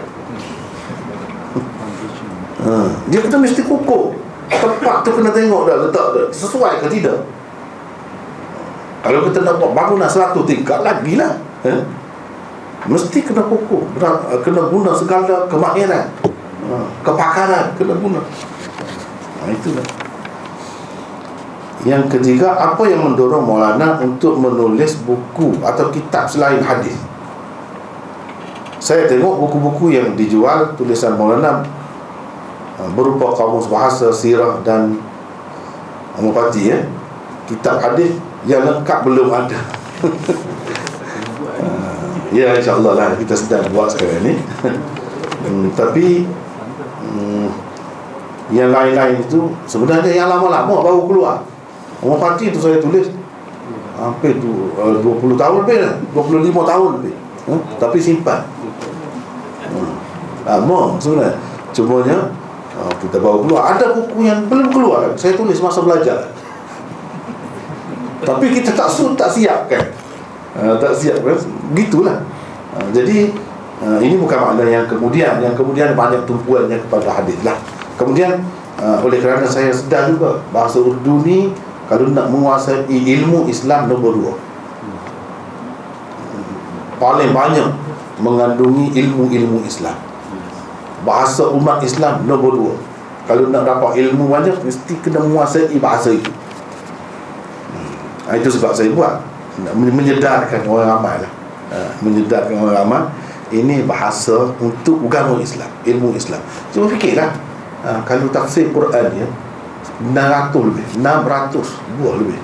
Dia kena mesti kokoh. Tempat tu kena tengok dah, letak dah sesuai ke tidak. Kalau kita nak buat bangunan 100 tingkat lagi lah, mesti kena kokoh, kena guna segala kemahiran, kepakaran, kena guna. Itulah. Yang ketiga, apa yang mendorong Maulana untuk menulis buku atau kitab selain hadis? Saya tengok buku-buku yang dijual tulisan Maulana berupa kamus bahasa, sirah dan mufati, kitab hadis yang lengkap belum ada. Ya, insyaAllah lah kita sedang buat sekarang ni. Tapi yang lain-lain itu sebenarnya yang lama-lama baru keluar. Mufati itu saya tulis hampir 20 tahun lebih lah, 25 tahun lebih, tapi simpan. Lama sebenarnya. Cumanya kita baru keluar. Ada buku yang belum keluar, saya tulis masa belajar, tapi kita tak siap kan. Tak siap kan. Gitulah. Jadi ini bukan makna yang kemudian banyak tumpuannya kepada hadis lah. Kemudian oleh kerana saya sedar juga bahasa Urdu ni kalau nak menguasai ilmu Islam nombor 2, paling banyak mengandungi ilmu-ilmu Islam. Bahasa umat Islam nombor 2. Kalau nak dapat ilmu banyak, mesti kena menguasai bahasa itu. Itu sebab saya buat, menyedarkan orang ramai lah. Menyedarkan orang ramai, ini bahasa untuk agama Islam, ilmu Islam. Cuba fikirlah, kalau tafsir Quran dia 600 lebih, 600 buah lebih,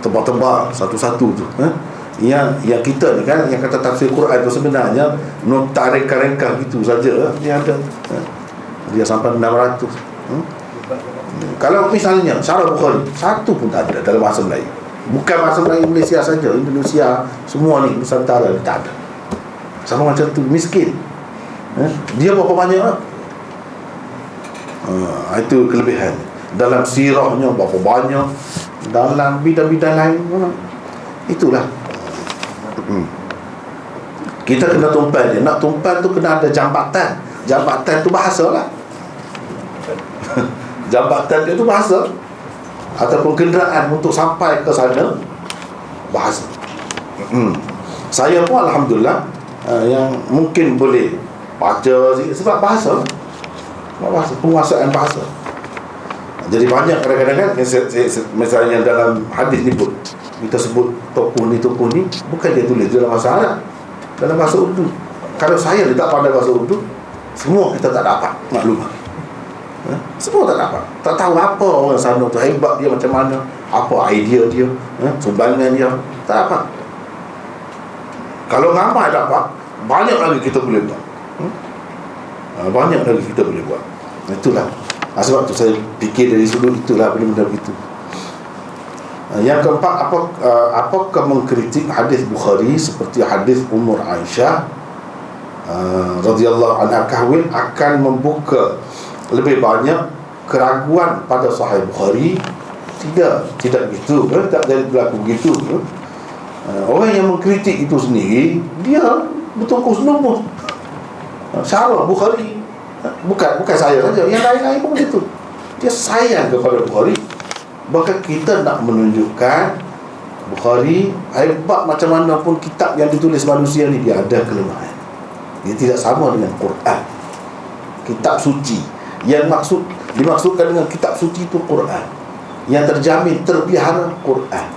tebal-tebal satu-satu tu. Yang kita ni kan, yang kata tafsir Quran tu sebenarnya nota reka-reka gitu saja. Dia ada, dia sampai 600. Kalau misalnya Syarah Bukhari satu pun tak ada dalam bahasa Melayu. Bukan bahasa Melayu Malaysia saja, Indonesia semua ni, Nusantara ni tak ada. Sama macam tu, miskin. Dia berapa banyak lah? Itu kelebihan. Dalam sirahnya berapa banyak, dalam bidang-bidang lain. Itulah. Kita kena tumpan dia. Nak tumpan tu kena ada jambatan. Jambatan tu bahasa lah. Jambatan dia tu bahasa, ataupun kenderaan untuk sampai ke sana, bahasa. Saya pun alhamdulillah yang mungkin boleh baca sebab bahasa lah. Bahasa, penguasaan bahasa. Jadi banyak kadang-kadang misalnya dalam hadis ni pun kita sebut tokoh ni bukan dia tulis dalam bahasa Arab, dalam bahasa Urdu. Kalau saya letak pada bahasa Urdu, semua kita tak dapat maklumat. Semua tak dapat. Tak tahu apa orang sana tu, hebat dia macam mana, apa idea dia, sumbangan dia, tak dapat. Kalau ramai dapat, banyak lagi kita boleh buat. Banyak lagi kita boleh buat. Itulah sebab tu saya fikir dari dulu, itulah benda-benda begitu. Yang keempat, apakah mengkritik hadis Bukhari seperti hadis Ummu Aisyah radhiyallahu anha kahwin akan membuka lebih banyak keraguan pada Sahih Bukhari? Tidak gitu, tak jadi berlaku begitu. Orang yang mengkritik itu sendiri, dia betul kusnubus syarah Bukhari. Bukan saya saja, yang lain-lain pun begitu. Dia sayang kepada Bukhari. Bahkan kita nak menunjukkan Bukhari hebat macam mana pun kitab yang ditulis manusia ni, dia ada kelemahan. Dia tidak sama dengan Quran, kitab suci. Yang dimaksudkan dengan kitab suci itu Quran, yang terjamin, terpelihara Quran.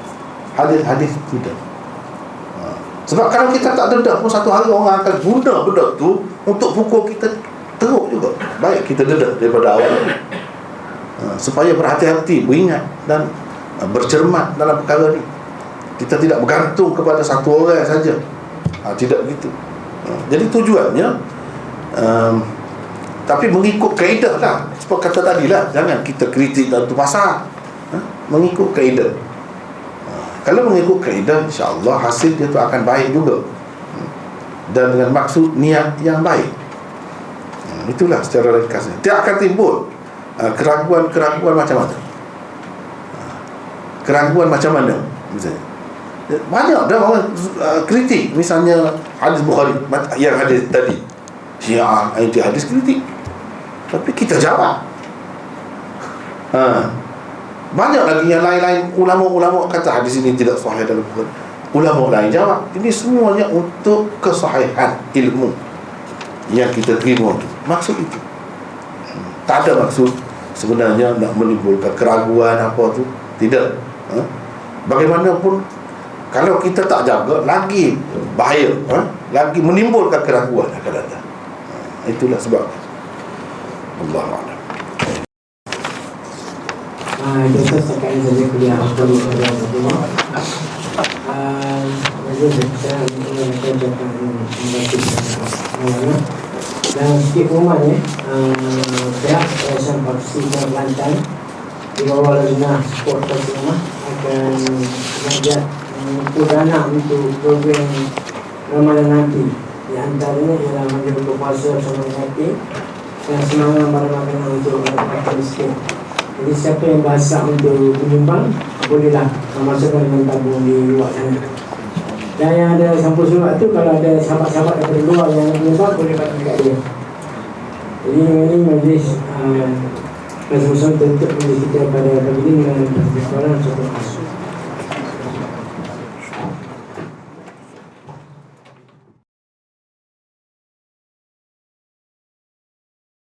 Hadis-hadis tidak. Sebab kalau kita tak dedah pun, satu hari orang akan guna benda tu untuk pukul kita teruk juga. Baik kita dedah daripada awal, supaya berhati-hati, beringat dan bercermat dalam perkara ni. Kita tidak bergantung kepada satu orang saja. Tidak begitu. Jadi tujuannya tapi mengikut kaedah lah. Sebab kata tadi lah, jangan kita kritik dalam tu pasal, mengikut kaedah. Kalau mengikut kaedah, insya-Allah hasil dia tu akan baik juga, dan dengan maksud niat yang baik. Itulah secara ringkasnya. Dia akan timbul keraguan-keraguan macam mana. Keraguan macam mana misalnya. Banyak dah orang kritik, misalnya hadis Bukhari yang hadis tadi, Syiah anti hadis kritik, tapi kita jawab. Banyak lagi yang lain-lain, ulama-ulama kata hadis ini tidak sahih dalam Bukhari, ulama lain jawab. Ini semuanya untuk kesahihan ilmu yang kita terima. Maksud itu tak ada maksud sebenarnya nak menimbulkan keraguan apa tu, tidak. Bagaimanapun kalau kita tak jaga, lagi bahaya, lagi menimbulkan keraguan akan datang. Itulah sebab. Allahu a'lam. Kita sekarang saja kuliah perlu pada semua. Jadi kita mengajarkan membaca dan sikit rumah ni, pihak Yayasan Paksi dan Kelantan di bawah Lajnah Sport Paksi Rumah akan mengajar dana untuk program Ramadan nanti. Di antaranya ialah menjaga berpuasa bersama hati dan semangat pada makanan untuk makan miskin. Jadi siapa yang bahasa untuk menyumbang, bolehlah masukkan dengan tabung di luar sana. Dan yang ada sampul surat tu, kalau ada sahabat-sahabat daripada luar yang menyumbang, boleh bagi dekat dia. Jadi ini majlis Rasul tutup majlis kita pada pagi ini dengan persoalan soal